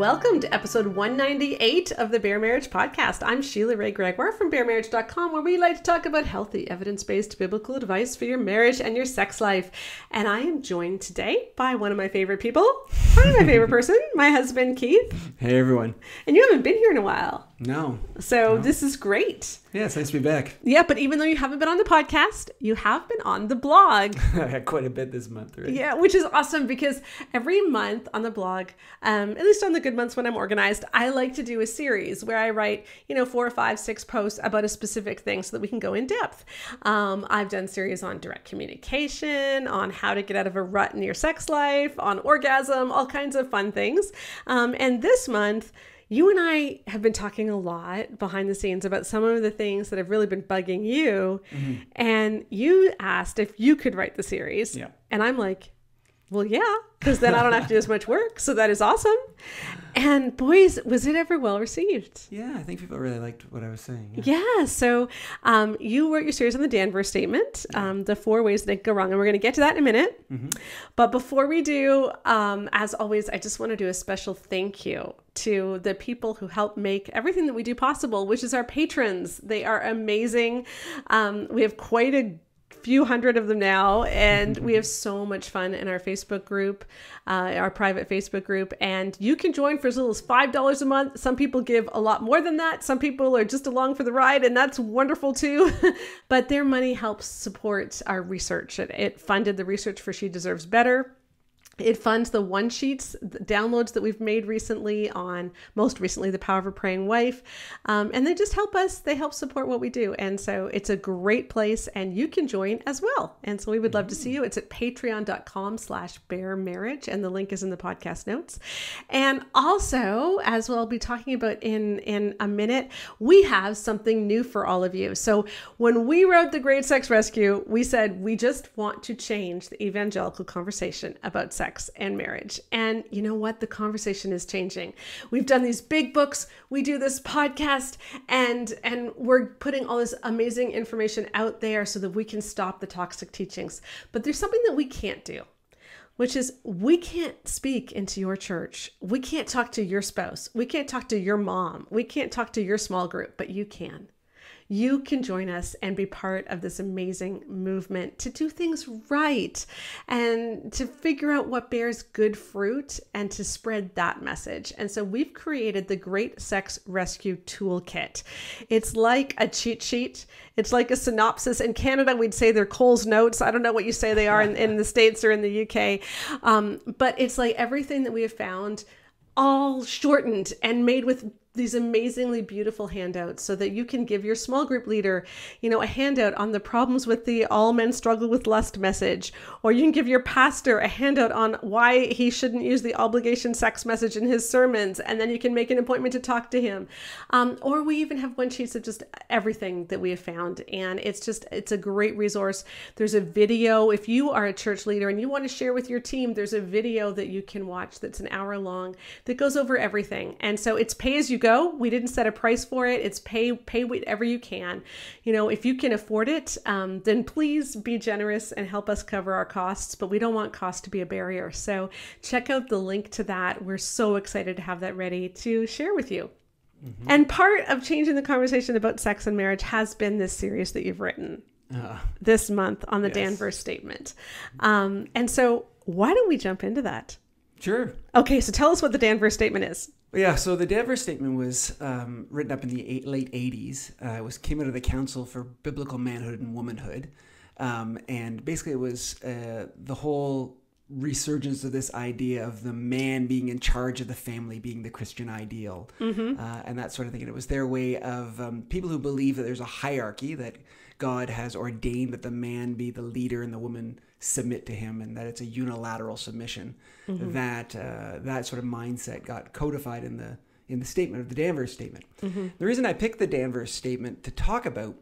Welcome to episode 198 of the Bare Marriage Podcast. I'm Sheila Ray Gregoire from baremarriage.com, where we like to talk about healthy, evidence-based biblical advice for your marriage and your sex life. And I am joined today by one of my favorite people, probably my favorite person, my husband, Keith. Hey, everyone. And you haven't been here in a while. No. So this is great. Yeah, it's nice to be back. Yeah, but even though you haven't been on the podcast, you have been on the blog. I had quite a bit this month, right? Yeah, which is awesome because every month on the blog, at least on the good months when I'm organized, I like to do a series where I write, 4 or 5, 6 posts about a specific thing so that we can go in depth. I've done series on direct communication, on how to get out of a rut in your sex life, on orgasm, all kinds of fun things. And this month, you and I have been talking a lot behind the scenes about some of the things that have really been bugging you. Mm-hmm. And you asked if you could write the series. Yeah. And I'm like, well, yeah, because then I don't have to do as much work. So that is awesome. And boys, was it ever well received? Yeah, I think people really liked what I was saying. Yeah. So you wrote your series on the Danvers Statement, the 4 ways that it can go wrong. And we're going to get to that in a minute. Mm-hmm. But before we do, as always, I just want to do a special thank you to the people who help make everything that we do possible, which is our patrons. They are amazing. We have quite a few hundred of them now, and we have so much fun in our Facebook group, our private Facebook group, and you can join for as little as $5 a month. Some people give a lot more than that. Some people are just along for the ride, and that's wonderful too. But their money helps support our research. It funded the research for She Deserves Better. It funds the one sheets, the downloads that we've made recently on, most recently, The Power of a Praying Wife. And they just help us. They help support what we do. And so it's a great place, and you can join as well. And so we would love to see you. It's at patreon.com/baremarriage, and the link is in the podcast notes. And also, as we'll be talking about in a minute, we have something new for all of you. So when we wrote The Great Sex Rescue, we said we just want to change the evangelical conversation about sex and marriage. And you know what? The conversation is changing. We've done these big books. We do this podcast, and we're putting all this amazing information out there so that we can stop the toxic teachings. But there's something that we can't do, which is we can't speak into your church. We can't talk to your spouse. We can't talk to your mom. We can't talk to your small group, but you can. You can join us and be part of this amazing movement to do things right and to figure out what bears good fruit and to spread that message. And so we've created the Great Sex Rescue Toolkit. It's like a cheat sheet. It's like a synopsis. In Canada, we'd say they're Cole's Notes. I don't know what you say they are in the States or in the UK. But it's like everything that we have found all shortened and made with these amazingly beautiful handouts so that you can give your small group leader, a handout on the problems with the all men struggle with lust message, or you can give your pastor a handout on why he shouldn't use the obligation sex message in his sermons, and then you can make an appointment to talk to him. Or we even have one sheet of just everything that we have found, and it's a great resource. There's a video. If you are a church leader and you want to share with your team, there's a video that you can watch that's an hour long that goes over everything. And so it's pay as you go. We didn't set a price for it. It's pay whatever you can. If you can afford it, then please be generous and help us cover our costs, but we don't want cost to be a barrier. So check out the link to that. We're so excited to have that ready to share with you. Mm-hmm. And part of changing the conversation about sex and marriage has been this series that you've written this month on the Danvers Statement. And so why don't we jump into that? Sure. Okay, so tell us what the Danvers Statement is. Yeah, so the Danvers Statement was written up in the late 80s. It came out of the Council for Biblical Manhood and Womanhood. And basically it was the whole resurgence of this idea of the man being in charge of the family being the Christian ideal, and that sort of thing. And it was their way of people who believe that there's a hierarchy, that God has ordained that the man be the leader and the woman submit to him, and that it's a unilateral submission. That sort of mindset got codified in the statement of the Danvers Statement. The reason I picked the Danvers Statement to talk about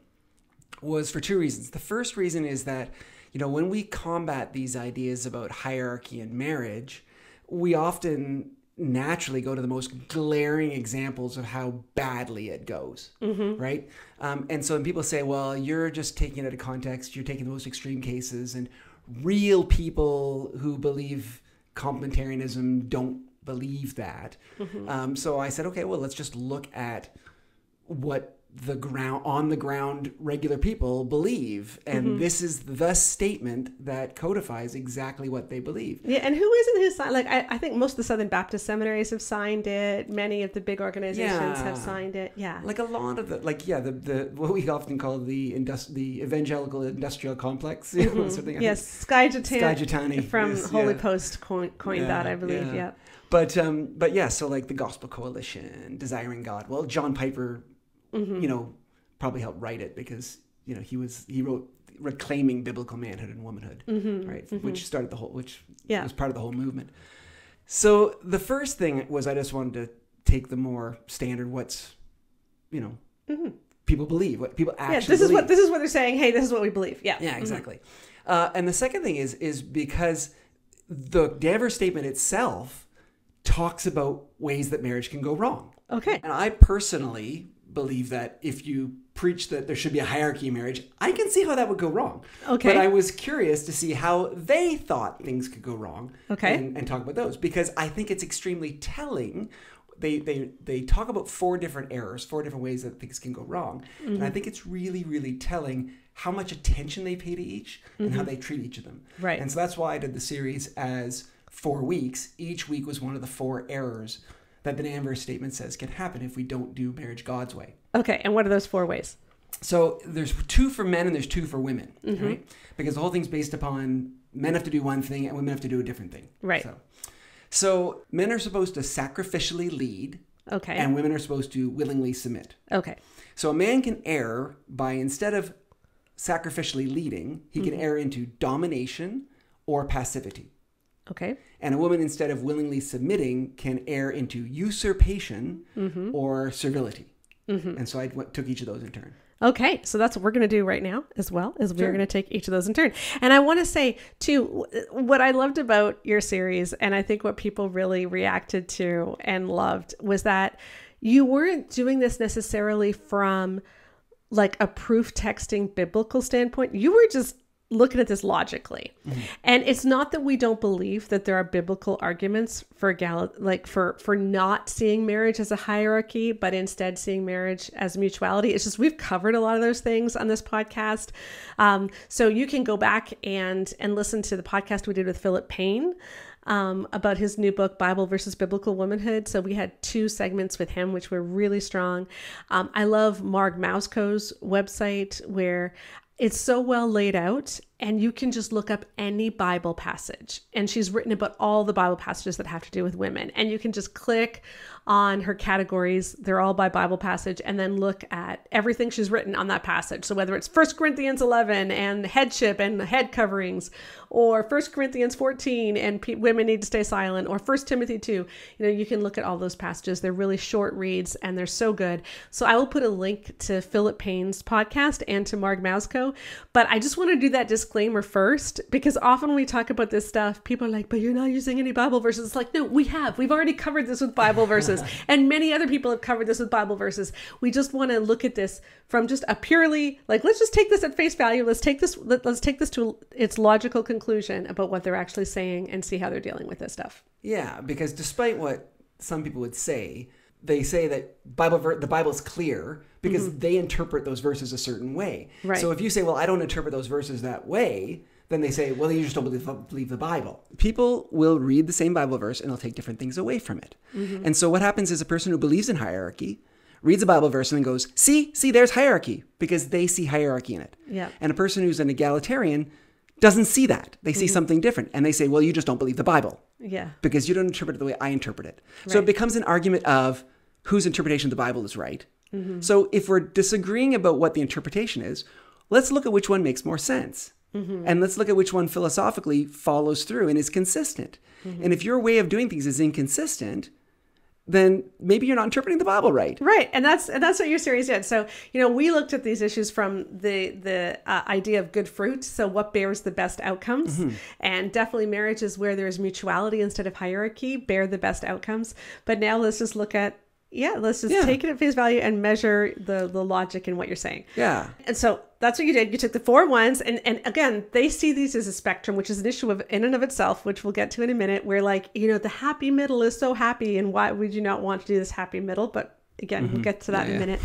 was for 2 reasons. The first reason is that when we combat these ideas about hierarchy in marriage, we often naturally go to the most glaring examples of how badly it goes, right? And so when people say, well, you're just taking it out of context, you're taking the most extreme cases, and real people who believe complementarianism don't believe that. So I said, okay, well, let's just look at what the ground regular people believe, and this is the statement that codifies exactly what they believe. Yeah, and who isn't his sign? Like I think most of the Southern Baptist seminaries have signed it. Many of the big organizations have signed it. Yeah, like a lot of the what we often call the evangelical industrial complex. Something. Yes, Skye Jitani from Holy Post coined that, I believe. Yeah. But yeah, so like the Gospel Coalition, Desiring God. Well, John Piper, probably helped write it because he wrote Reclaiming Biblical Manhood and Womanhood, right? Which started was part of the whole movement. So the first thing was I just wanted to take the more standard people believe, what people actually believe. This is what they're saying. Hey, this is what we believe. Yeah. Yeah, exactly. And the second thing is because the Danvers Statement itself talks about ways that marriage can go wrong. Okay. And I personally believe that if you preach that there should be a hierarchy in marriage, I can see how that would go wrong. Okay. But I was curious to see how they thought things could go wrong. Okay. And talk about those, because I think it's extremely telling. They talk about 4 different errors, 4 different ways that things can go wrong. And I think it's really, really telling how much attention they pay to each and how they treat each of them. Right. And so that's why I did the series as 4 weeks. Each week was one of the 4 errors that the Danvers Statement says can happen if we don't do marriage God's way. Okay, and what are those 4 ways? So there's 2 for men and there's 2 for women, right? Because the whole thing's based upon men have to do one thing and women have to do a different thing. Right. So men are supposed to sacrificially lead, okay, and women are supposed to willingly submit. Okay. So a man can err by, instead of sacrificially leading, he can err into domination or passivity. Okay. And a woman, instead of willingly submitting, can err into usurpation or servility. And so I took each of those in turn. Okay, so that's what we're going to do right now as well, is we're going to take each of those in turn. And I want to say, too, what I loved about your series, and I think what people really reacted to and loved, was that you weren't doing this necessarily from like a proof texting biblical standpoint. You were just looking at this logically. And it's not that we don't believe that there are biblical arguments for for not seeing marriage as a hierarchy, but instead seeing marriage as mutuality. It's just, we've covered a lot of those things on this podcast. So you can go back and listen to the podcast we did with Philip Payne about his new book, Bible versus Biblical Womanhood. So we had 2 segments with him, which were really strong. I love Marg Mausko's website, where it's so well laid out, and you can just look up any Bible passage. And she's written about all the Bible passages that have to do with women. And you can just click on her categories. They're all by Bible passage, and then look at everything she's written on that passage. So whether it's 1 Corinthians 11 and headship and head coverings, or 1 Corinthians 14 and women need to stay silent, or 1 Timothy 2, you can look at all those passages. They're really short reads and they're so good. So I will put a link to Philip Payne's podcast and to Marg Mausko. But I just want to do that disclaimer first, because often when we talk about this stuff, people are like, but you're not using any Bible verses. It's like, no, we've already covered this with Bible verses. And many other people have covered this with Bible verses. We just want to look at this from just a purely, like, let's just take this at face value. Let's take this to its logical conclusion about what they're actually saying and see how they're dealing with this stuff. Yeah, because despite what some people would say, they say that the Bible's clear because they interpret those verses a certain way. Right. So if you say, well, I don't interpret those verses that way, then they say, well, you just don't believe the Bible. People will read the same Bible verse and they'll take different things away from it. And so what happens is a person who believes in hierarchy reads a Bible verse and then goes, see, there's hierarchy, because they see hierarchy in it. Yeah. And a person who's an egalitarian doesn't see that. They see something different. And they say, well, you just don't believe the Bible. Yeah. Because you don't interpret it the way I interpret it. Right. So it becomes an argument of whose interpretation of the Bible is right. So if we're disagreeing about what the interpretation is, let's look at which one makes more sense. And let's look at which one philosophically follows through and is consistent. And if your way of doing things is inconsistent, then maybe you're not interpreting the Bible right. Right. And that's what your series did. So, we looked at these issues from the idea of good fruit. So what bears the best outcomes? And definitely marriages where there's mutuality instead of hierarchy bear the best outcomes. But now let's just look at Yeah, let's just take it at face value and measure the logic in what you're saying. Yeah. And so that's what you did. You took the 4 ones, and again, they see these as a spectrum, which is an issue in and of itself, which we'll get to in a minute, where like, the happy middle is so happy, and why would you not want to do this happy middle? But again, we'll get to that in a minute.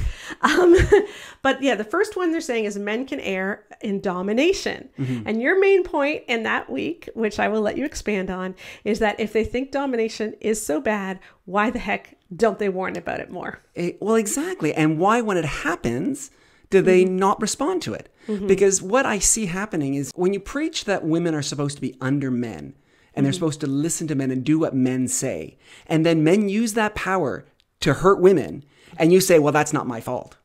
But yeah, the first one they're saying is men can err in domination. And your main point in that week, which I will let you expand on, is that if they think domination is so bad, why the heck don't they warn about it more? Well, exactly. And why, when it happens, do they not respond to it? Because what I see happening is when you preach that women are supposed to be under men, and they're supposed to listen to men and do what men say, and then men use that power to hurt women, and you say, well, that's not my fault.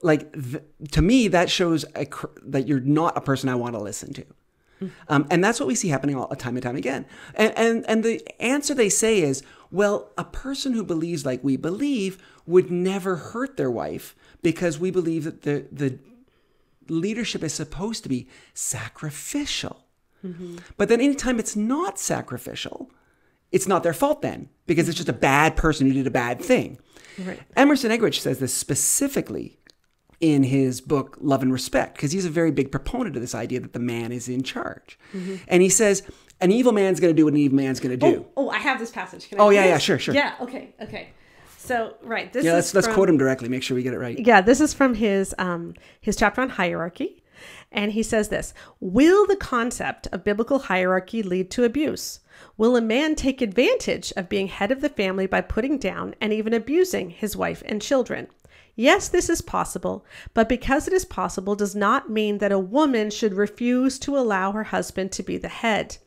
Like, to me, that shows that you're not a person I want to listen to. And that's what we see happening all time and time again. And the answer they say is, well, a person who believes like we believe would never hurt their wife, because we believe that the leadership is supposed to be sacrificial. But then anytime it's not sacrificial, it's not their fault then, because it's just a bad person who did a bad thing. Right. Emerson Eggerichs says this specifically in his book, Love and Respect, because he's a very big proponent of this idea that the man is in charge. And he says, an evil man's going to do what an evil man's going to do. Oh, I have this passage. Can I yeah, sure. Yeah, okay. So, right. Let's quote him directly, make sure we get it right. Yeah, this is from his chapter on hierarchy. And he says this: will the concept of biblical hierarchy lead to abuse? Will a man take advantage of being head of the family by putting down and even abusing his wife and children? Yes, this is possible, but because it is possible does not mean that a woman should refuse to allow her husband to be the head.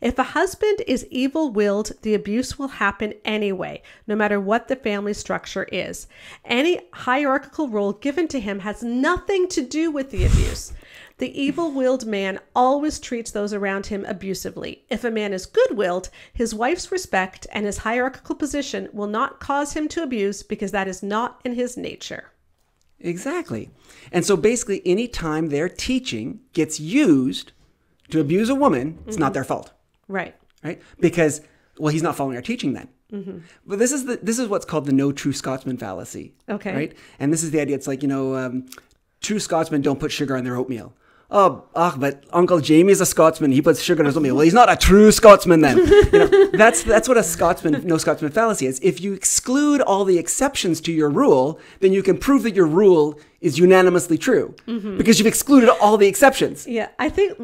If a husband is evil-willed, the abuse will happen anyway, no matter what the family structure is. Any hierarchical role given to him has nothing to do with the abuse. The evil-willed man always treats those around him abusively. If a man is good-willed, his wife's respect and his hierarchical position will not cause him to abuse, because that is not in his nature. Exactly. And so basically, any time their teaching gets used to abuse a woman, it's not their fault. Right. Because, well, he's not following our teaching then. But this is what's called the no true Scotsman fallacy. Okay. Right? And this is the idea. It's like, true Scotsmen don't put sugar on their oatmeal. But Uncle Jamie is a Scotsman. He puts sugar in his oatmeal. Well, he's not a true Scotsman then. That's what a no Scotsman fallacy is. If you exclude all the exceptions to your rule, then you can prove that your rule is unanimously true because you've excluded all the exceptions. Yeah, I think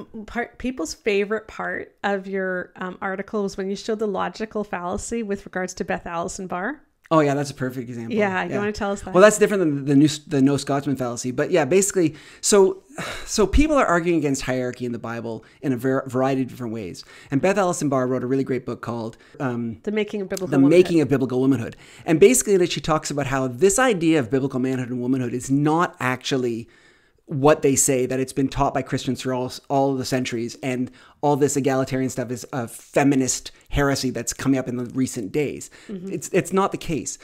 people's favorite part of your article was when you showed the logical fallacy with regards to Beth Allison Barr. Oh, yeah, that's a perfect example. Yeah, you want to tell us that? Well, that's different than the no Scotsman fallacy. But yeah, basically, so people are arguing against hierarchy in the Bible in a variety of different ways. And Beth Allison Barr wrote a really great book called The Making of Biblical Womanhood. Making of Biblical Womanhood. And basically, she talks about how this idea of biblical manhood and womanhood is not actually what they say, that it's been taught by Christians for all the centuries, and all this egalitarian stuff is a feminist heresy that's coming up in the recent days. It's not the case.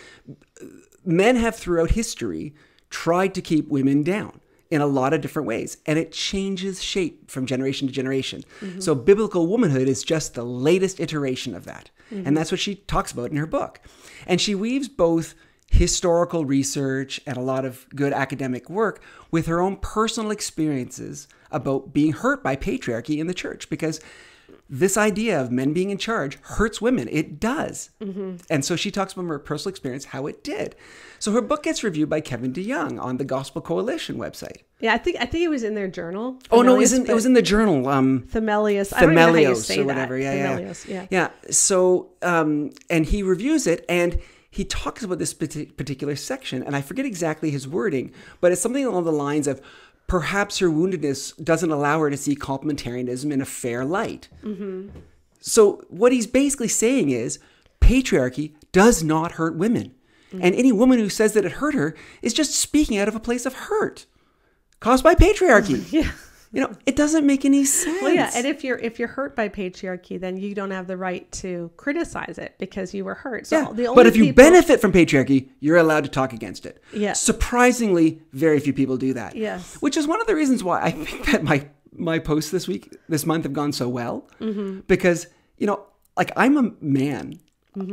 Men have throughout history tried to keep women down in a lot of different ways, and it changes shape from generation to generation. So biblical womanhood is just the latest iteration of that. And that's what she talks about in her book. And she weaves both historical research and a lot of good academic work with her own personal experiences about being hurt by patriarchy in the church, because this idea of men being in charge hurts women. It does. And so she talks about her personal experience, how it did. So her book gets reviewed by Kevin DeYoung on the Gospel Coalition website. Yeah, I think it was in their journal. Oh, no, it was in the journal. Themelius. I don't even know how you say or whatever. that. Yeah. So, and he reviews it, and he talks about this particular section, and I forget exactly his wording, but it's something along the lines of, perhaps her woundedness doesn't allow her to see complementarianism in a fair light. So what he's basically saying is, patriarchy does not hurt women. And any woman who says that it hurt her is just speaking out of a place of hurt caused by patriarchy. It doesn't make any sense. Well, yeah, and if you're hurt by patriarchy, then you don't have the right to criticize it because you were hurt. So but if you benefit from patriarchy, you're allowed to talk against it. Yeah. Surprisingly, very few people do that. Yes. Which is one of the reasons why I think that my posts this month have gone so well. Because, I'm a man.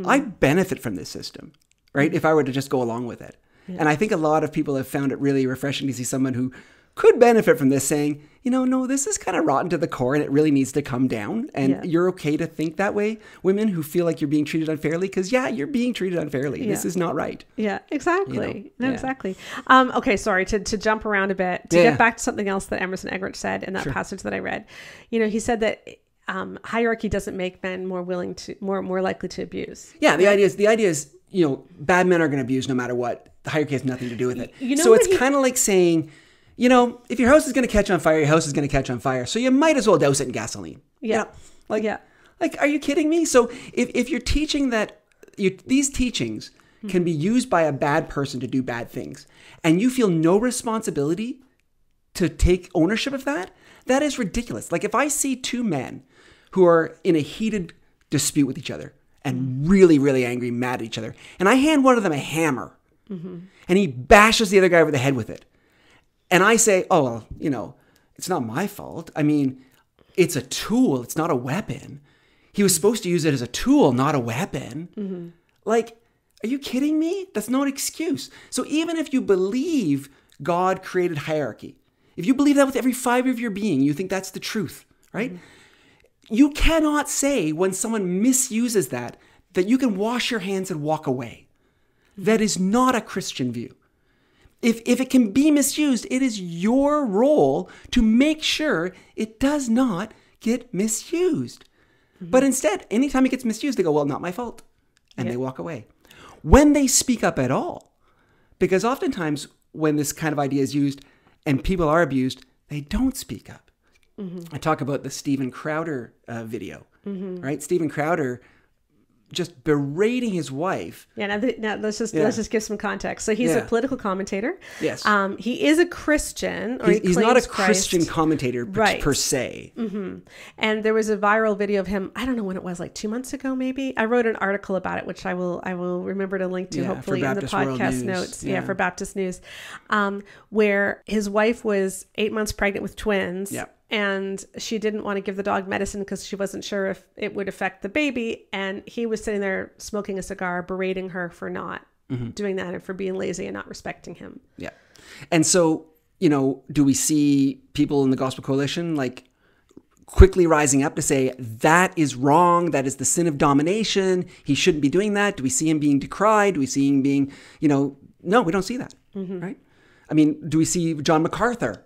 I benefit from this system. right? If I were to just go along with it. Yeah. And I think a lot of people have found it really refreshing to see someone who could benefit from this saying, no, this is kind of rotten to the core and it really needs to come down. And you're okay to think that way, women who feel like you're being treated unfairly, because you're being treated unfairly. Yeah. This is not right. Yeah, exactly. Exactly. Okay, sorry, to jump around a bit, to get back to something else that Emerson Eggerichs said in that passage that I read. He said that hierarchy doesn't make men more likely to abuse. Yeah, the idea is, bad men are going to abuse no matter what. The hierarchy has nothing to do with it. So it's kind of like saying, if your house is going to catch on fire, your house is going to catch on fire. So you might as well douse it in gasoline. Yeah. Like, are you kidding me? So if you're teaching that these teachings can be used by a bad person to do bad things, and you feel no responsibility to take ownership of that, that is ridiculous. Like if I see two men who are in a heated dispute with each other and really, really angry, mad at each other, and I hand one of them a hammer and he bashes the other guy over the head with it. And I say, oh, well, it's not my fault. I mean, it's a tool. It's not a weapon. He was supposed to use it as a tool, not a weapon. Like, are you kidding me? That's no excuse. So even if you believe God created hierarchy, if you believe that with every fiber of your being, you think that's the truth, right? You cannot say when someone misuses that you can wash your hands and walk away. That is not a Christian view. If it can be misused, it is your role to make sure it does not get misused. But instead, anytime it gets misused, they go, well, not my fault. And they walk away. When they speak up at all, because oftentimes when this kind of idea is used and people are abused, they don't speak up. I talk about the Steven Crowder video, right? Steven Crowder just berating his wife. Yeah. Now let's just give some context. So he's a political commentator. Yes. He is a Christian. Or he's not a Christian commentator per se. And there was a viral video of him. I don't know when it was, like 2 months ago, maybe. I wrote an article about it, which I will remember to link to hopefully in the podcast notes. Yeah, for Baptist News, where his wife was 8 months pregnant with twins. Yeah. And she didn't want to give the dog medicine because she wasn't sure if it would affect the baby. And he was sitting there smoking a cigar, berating her for not doing that and for being lazy and not respecting him. Yeah. And so, do we see people in the Gospel Coalition like quickly rising up to say that is wrong? That is the sin of domination. He shouldn't be doing that. Do we see him being decried? Do we see him being, no, we don't see that. Right. I mean, do we see John MacArthur?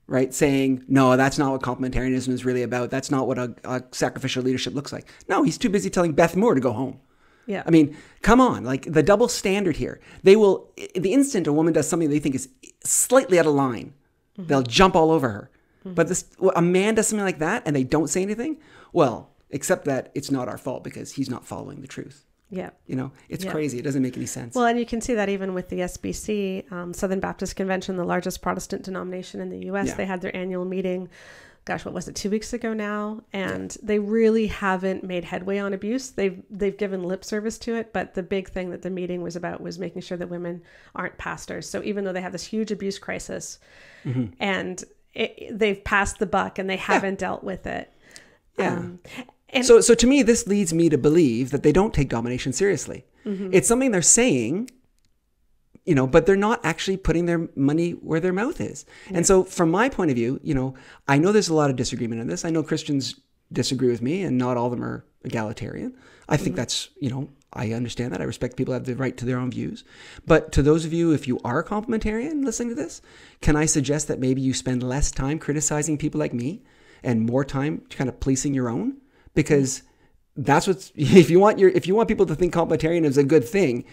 Right, saying, no, that's not what complementarianism is really about. That's not what a sacrificial leadership looks like. No, he's too busy telling Beth Moore to go home. Yeah. I mean, come on, like the double standard here. They will, the instant a woman does something they think is slightly out of line, they'll jump all over her. But a man does something like that and they don't say anything, well, except that it's not our fault because he's not following the truth. Yeah. It's crazy. It doesn't make any sense. Well, and you can see that even with the SBC, Southern Baptist Convention, the largest Protestant denomination in the U.S. They had their annual meeting, gosh, what was it, 2 weeks ago now? And they really haven't made headway on abuse. They've given lip service to it. But the big thing that the meeting was about was making sure that women aren't pastors. So even though they have this huge abuse crisis and they've passed the buck and they haven't dealt with it. Yeah. So to me, this leads me to believe that they don't take domination seriously. It's something they're saying, but they're not actually putting their money where their mouth is. And so from my point of view, I know there's a lot of disagreement in this. I know Christians disagree with me and not all of them are egalitarian. I think that's, I understand that. I respect people have the right to their own views. But to those of you, if you are a complementarian listening to this, can I suggest that maybe you spend less time criticizing people like me and more time kind of policing your own? Because that's what's, if you want people to think complementarian is a good thing,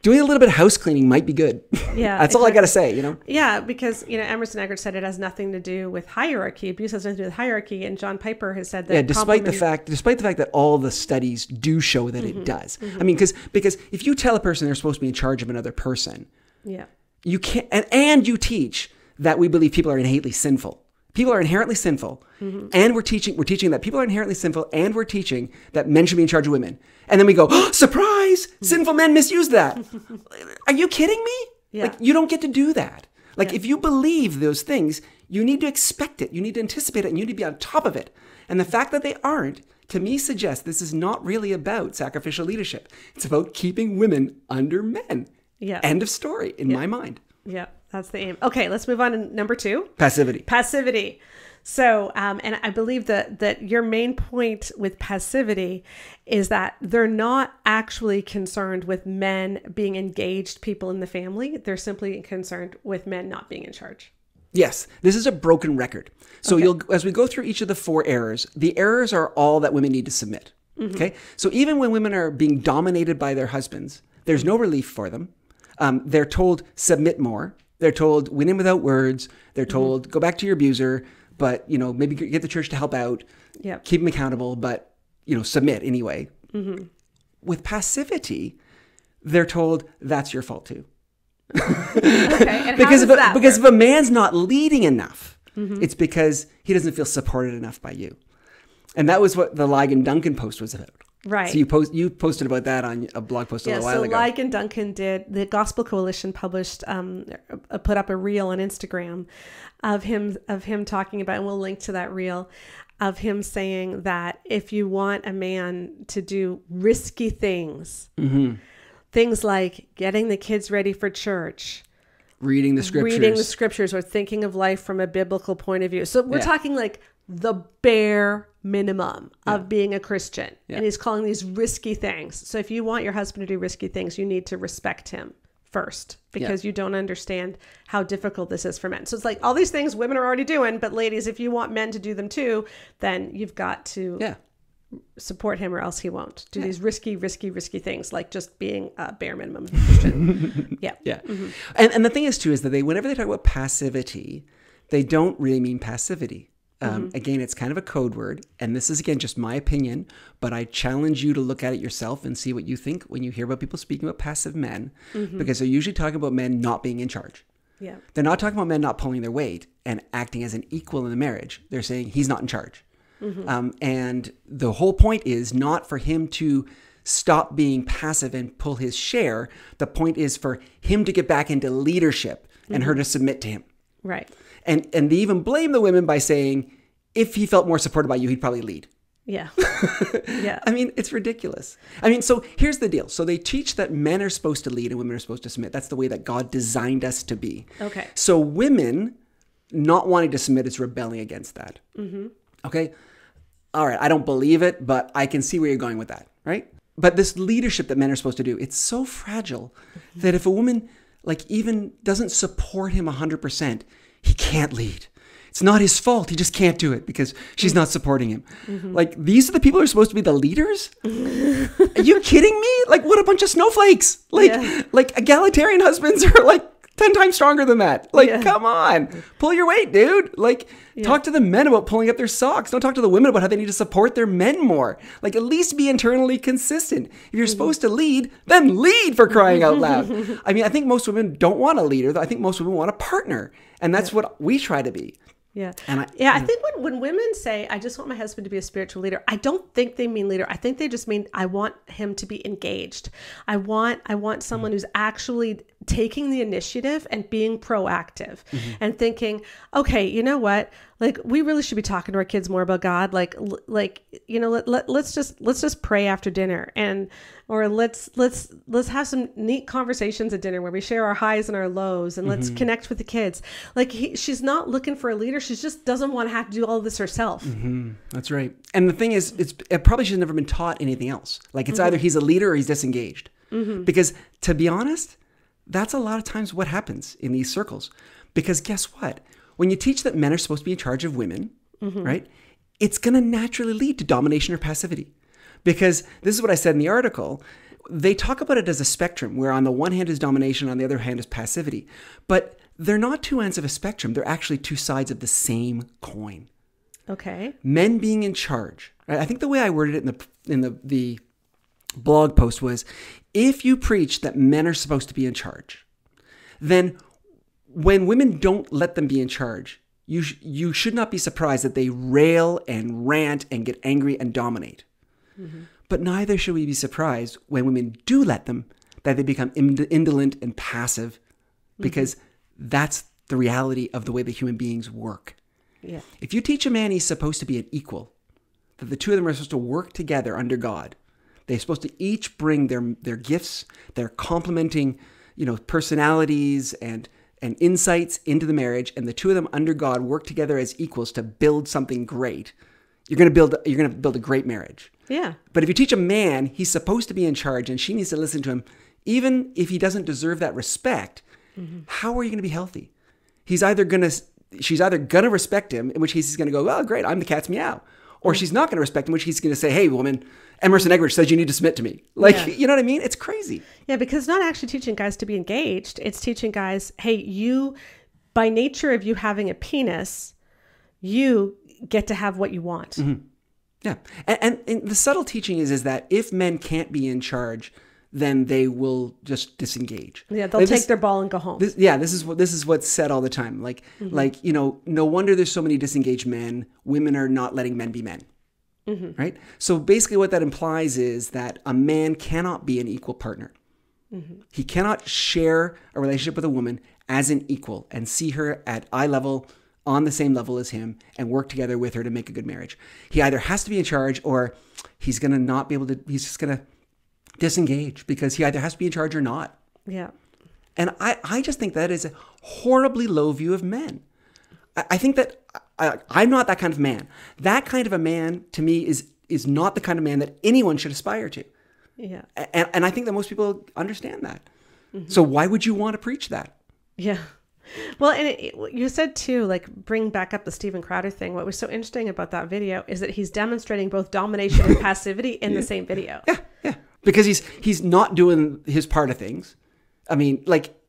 doing a little bit of house cleaning might be good. Yeah. That's all I got to say, Yeah, because, Emerson Eggerichs said it has nothing to do with hierarchy. Abuse has nothing to do with hierarchy. And John Piper has said that. Yeah, despite the fact that all the studies do show that it does. I mean, because if you tell a person they're supposed to be in charge of another person, you can't, and you teach that we believe people are innately sinful. People are inherently sinful, and we're teaching that people are inherently sinful, and we're teaching that men should be in charge of women. And then we go, oh, surprise! Sinful men misuse that. Are you kidding me? Yeah. Like, you don't get to do that. Like, if you believe those things, you need to expect it. You need to anticipate it, and you need to be on top of it. And the fact that they aren't, to me, suggests this is not really about sacrificial leadership. It's about keeping women under men. Yeah. End of story, in my mind. Yeah, that's the aim. Okay, let's move on to number 2. Passivity. So, and I believe that your main point with passivity is that they're not actually concerned with men being engaged people in the family. They're simply concerned with men not being in charge. Yes, this is a broken record. So as we go through each of the 4 errors, the errors are all that women need to submit. Okay, so even when women are being dominated by their husbands, there's no relief for them. They're told submit more. They're told win in without words. They're told go back to your abuser, but maybe get the church to help out. Yep. Keep them accountable, but submit anyway. With passivity, they're told that's your fault too. Okay, and because how does that because work? if a man's not leading enough, it's because he doesn't feel supported enough by you. And that was what the Ligon Duncan post was about. Right. So you posted about that on a blog post a little while ago. So Ligon Duncan the Gospel Coalition published, put up a reel on Instagram of him talking about, and we'll link to that reel, of him saying that if you want a man to do risky things, things like getting the kids ready for church, reading the scriptures, or thinking of life from a biblical point of view. So we're talking like the bare minimum of being a Christian. And he's calling these risky things. So if you want your husband to do risky things, you need to respect him first, because you don't understand how difficult this is for men. So it's like all these things women are already doing, but ladies, if you want men to do them too, then you've got to support him, or else he won't do these risky things, like just being a bare minimum of a Christian. And the thing is too, is that whenever they talk about passivity, they don't really mean passivity. Again, it's kind of a code word, and this is, again, just my opinion, but I challenge you to look at it yourself and see what you think when you hear about people speaking about passive men, because they're usually talking about men not being in charge. Yeah. They're not talking about men not pulling their weight and acting as an equal in the marriage. They're saying he's not in charge. And the whole point is not for him to stop being passive and pull his share. The point is for him to get back into leadership and her to submit to him. Right. And they even blame the women by saying, if he felt more supported by you, he'd probably lead. Yeah. I mean, it's ridiculous. I mean, so here's the deal. So they teach that men are supposed to lead and women are supposed to submit. That's the way that God designed us to be. Okay. So women not wanting to submit is rebelling against that. Okay. All right. I don't believe it, but I can see where you're going with that. Right. But this leadership that men are supposed to do, it's so fragile that if a woman even doesn't support him 100%, he can't lead. It's not his fault. He just can't do it because she's not supporting him. These are the people who are supposed to be the leaders? Are you kidding me? What a bunch of snowflakes. Egalitarian husbands are 10 times stronger than that. Come on. Pull your weight, dude. Talk to the men about pulling up their socks. Don't talk to the women about how they need to support their men more. At least be internally consistent. If you're supposed to lead, then lead, for crying out loud. I mean, I think most women don't want a leader. I think most women want a partner. And that's what we try to be. Yeah. I think when women say, I just want my husband to be a spiritual leader, I don't think they mean leader. I think they just mean, I want him to be engaged. I want someone who's actually taking the initiative and being proactive and thinking, okay, you know what? We really should be talking to our kids more about God. Let's just pray after dinner, or let's have some neat conversations at dinner where we share our highs and our lows, and let's connect with the kids. She's not looking for a leader. She just doesn't want to have to do all this herself. That's right. And the thing is, it probably she's never been taught anything else. It's either he's a leader or he's disengaged. Because to be honest, that's a lot of times what happens in these circles. Because guess what? When you teach that men are supposed to be in charge of women, right? It's going to naturally lead to domination or passivity. Because this is what I said in the article. They talk about it as a spectrum where on the one hand is domination, on the other hand is passivity. But they're not two ends of a spectrum. They're actually two sides of the same coin. Okay. Men being in charge. Right? I think the way I worded it in the blog post was, if you preach that men are supposed to be in charge, then when women don't let them be in charge, you should not be surprised that they rail and rant and get angry and dominate. But neither should we be surprised when women do let them, that they become indolent and passive, because that's the reality of the way that human beings work. Yeah. If you teach a man he's supposed to be an equal, that the two of them are supposed to work together under God, they're supposed to each bring their gifts, their complementing, personalities and insights into the marriage, and the two of them under God work together as equals to build something great. You're going to build a great marriage. Yeah. But if you teach a man he's supposed to be in charge and she needs to listen to him, even if he doesn't deserve that respect, how are you going to be healthy? She's either going to respect him, in which case he's going to go, well, great, I'm the cat's meow. Or she's not going to respect him, in which he's going to say, hey, woman, Emerson Eggerichs says you need to submit to me. You know what I mean? It's crazy. Yeah, because it's not actually teaching guys to be engaged. It's teaching guys, hey, you, by nature of you having a penis, you get to have what you want. Mm-hmm. Yeah. And the subtle teaching is that if men can't be in charge, then they will just disengage. Yeah, they'll take their ball and go home. This is what's said all the time. No wonder there's so many disengaged men. Women are not letting men be men. Mm-hmm. Right? So basically what that implies is that a man cannot be an equal partner. Mm-hmm. He cannot share a relationship with a woman as an equal and see her at eye level, on the same level as him, and work together with her to make a good marriage. He either has to be in charge, or he's going to not be able to, he's just going to disengage, because he either has to be in charge or not. Yeah. And I just think that is a horribly low view of men. I think that I'm not that kind of man. That kind of a man, to me, is not the kind of man that anyone should aspire to. Yeah. And I think that most people understand that. Mm-hmm. So why would you want to preach that? Yeah. Well, and you said too, bring back up the Steven Crowder thing. What was so interesting about that video is that he's demonstrating both domination and passivity in the same video. Yeah. Because he's not doing his part of things. I mean,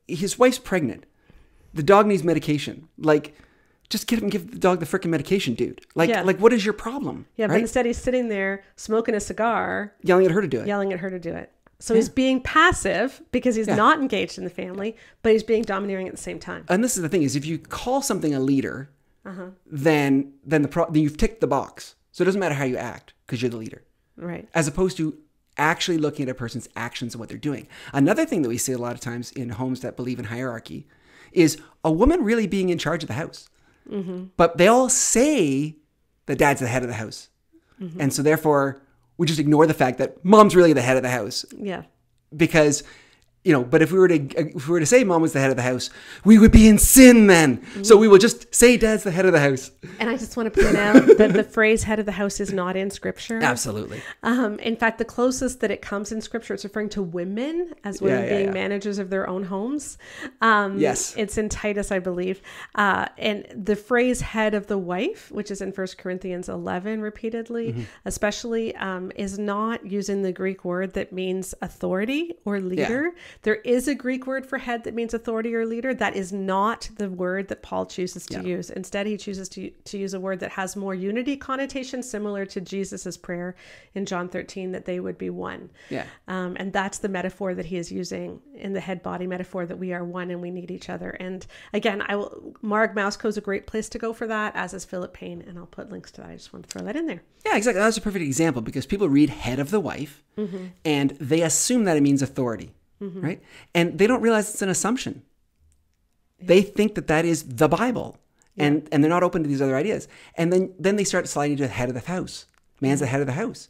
his wife's pregnant. The dog needs medication. Just give the dog the freaking medication, dude. What is your problem? Yeah, right? But instead he's sitting there smoking a cigar. Yelling at her to do it. So he's being passive because he's not engaged in the family, but he's being domineering at the same time. And this is the thing, is if you call something a leader, then you've ticked the box. So it doesn't matter how you act, because you're the leader. Right. As opposed to actually looking at a person's actions and what they're doing. Another thing that we see a lot of times in homes that believe in hierarchy is a woman really being in charge of the house. Mm-hmm. But they all say that dad's the head of the house. Mm-hmm. And so therefore, we just ignore the fact that mom's really the head of the house. Yeah. Because, but if we were to say mom was the head of the house, we would be in sin then. Mm-hmm. So we will just say dad's the head of the house. And I just want to point out that the phrase head of the house is not in scripture. Absolutely. In fact, the closest that it comes in scripture, it's referring to women as women being managers of their own homes. Yes. It's in Titus, I believe. And the phrase head of the wife, which is in 1 Corinthians 11 repeatedly, especially, is not using the Greek word that means authority or leader. Yeah. There is a Greek word for head that means authority or leader. That is not the word that Paul chooses to use. Instead, he chooses to use a word that has more unity connotation, similar to Jesus's prayer in John 13, that they would be one. Yeah. And that's the metaphor that he is using in the head body metaphor, that we are one and we need each other. And again, Marg Mausko is a great place to go for that, as is Philip Payne. And I'll put links to that. I just want to throw that in there. Yeah, exactly. That's a perfect example, because people read head of the wife and they assume that it means authority. Mm-hmm. Right? And they don't realize it's an assumption. Yeah. They think that is the Bible, and they're not open to these other ideas. And then they start sliding to the head of the house. Man's the head of the house.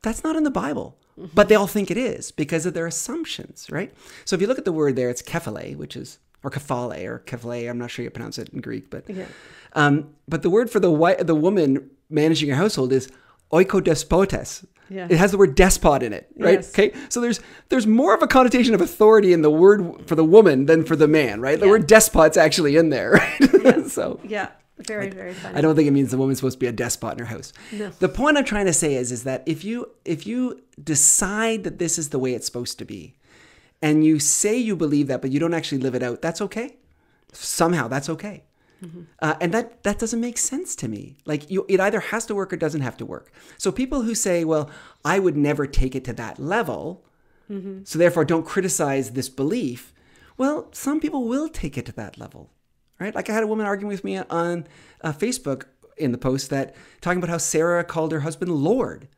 That's not in the Bible, but they all think it is because of their assumptions, right? So if you look at the word there, it's kephale, or kephale, I'm not sure you pronounce it in Greek, but the word for the woman managing her household is oikodespotes. Yeah. It has the word despot in it, right? Yes. Okay, so there's more of a connotation of authority in the word for the woman than for the man, right? The word despot's actually in there, right? Yeah. So very, very funny. I don't think it means the woman's supposed to be a despot in her house. No. The point I'm trying to say is that if you decide that this is the way it's supposed to be, and you say you believe that, but you don't actually live it out, that's okay. Somehow that's okay. Mm-hmm. And that doesn't make sense to me. It either has to work or doesn't have to work. So people who say, well, I would never take it to that level, so therefore don't criticize this belief. Well, some people will take it to that level, right? I had a woman arguing with me on Facebook in the post, that talking about how Sarah called her husband Lord.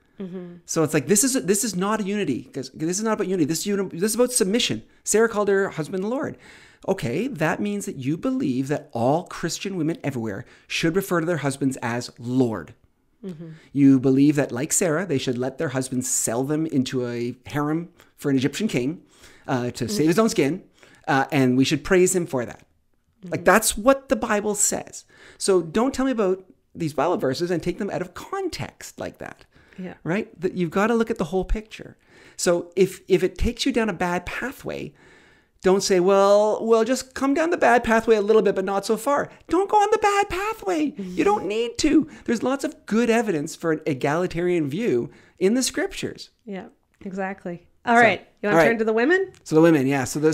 So it's like, this is not a unity, because this is not about unity. This is about submission. Sarah called her husband the Lord. Okay, that means that you believe that all Christian women everywhere should refer to their husbands as Lord. You believe that, like Sarah, they should let their husbands sell them into a harem for an Egyptian king to save his own skin, and we should praise him for that. Like, that's what the Bible says. So don't tell me about these Bible verses and take them out of context like that. Yeah. Right? That you've got to look at the whole picture. So if it takes you down a bad pathway, don't say, well, just come down the bad pathway a little bit, but not so far. Don't go on the bad pathway. You don't need to. There's lots of good evidence for an egalitarian view in the scriptures. Yeah, exactly. All right. You want to turn to the women? So the women, yeah. So the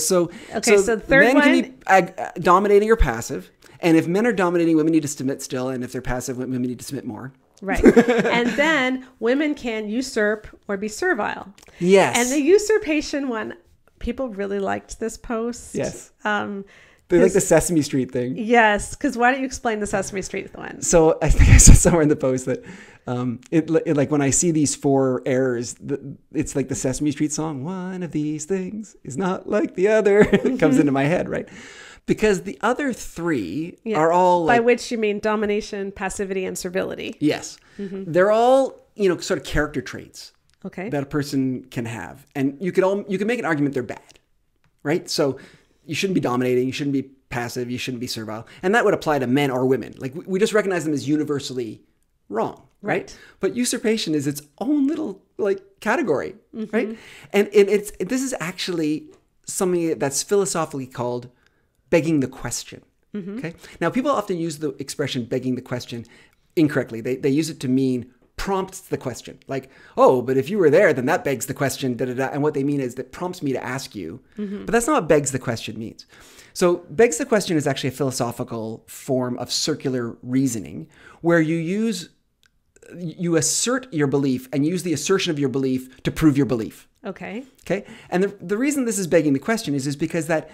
third men one can be dominating or passive. And if men are dominating, women need to submit still. And if they're passive, women need to submit more. Right. And then women can usurp or be servile. Yes. And the usurpation one, people really liked this post. Yes. They like the Sesame Street thing. Yes. Because why don't you explain the Sesame Street one? So I think I saw somewhere in the post that it like when I see these 4 errors, it's like the Sesame Street song, one of these things is not like the other. It comes into my head, right? Because the other 3 are all like, by which you mean domination, passivity, and servility. Yes. They're all, sort of character traits. Okay. That a person can have. And you can make an argument they're bad, right? So you shouldn't be dominating, you shouldn't be passive, you shouldn't be servile. And that would apply to men or women. Like, we just recognize them as universally wrong, right? But usurpation is its own little category, right? And this is actually something that's philosophically called begging the question. Okay. Now, people often use the expression begging the question incorrectly. They use it to mean prompts the question, like, oh, but if you were there, then that begs the question, da da da. And what they mean is that prompts me to ask you. But that's not what begs the question means. So begs the question is actually a philosophical form of circular reasoning, where you assert your belief and use the assertion of your belief to prove your belief. Okay. Okay. And the reason this is begging the question is because that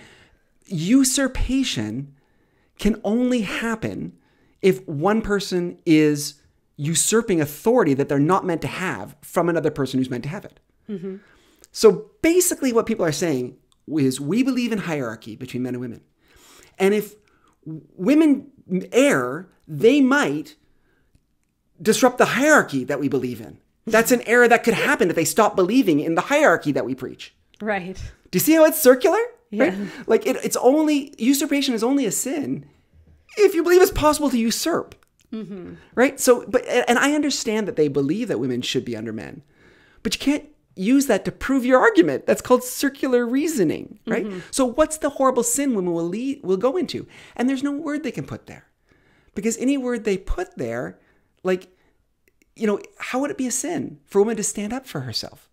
usurpation can only happen if one person is usurping authority that they're not meant to have from another person who's meant to have it. So basically what people are saying is, we believe in hierarchy between men and women. And if women err, they might disrupt the hierarchy that we believe in. That's an error that could happen if they stop believing in the hierarchy that we preach. Right. Do you see how it's circular? Yeah. Right? Like, it's only, usurpation is only a sin if you believe it's possible to usurp. Right? So, and I understand that they believe that women should be under men, but you can't use that to prove your argument. That's called circular reasoning, right? So what's the horrible sin women will go into? And there's no word they can put there, because any word they put there, how would it be a sin for a woman to stand up for herself?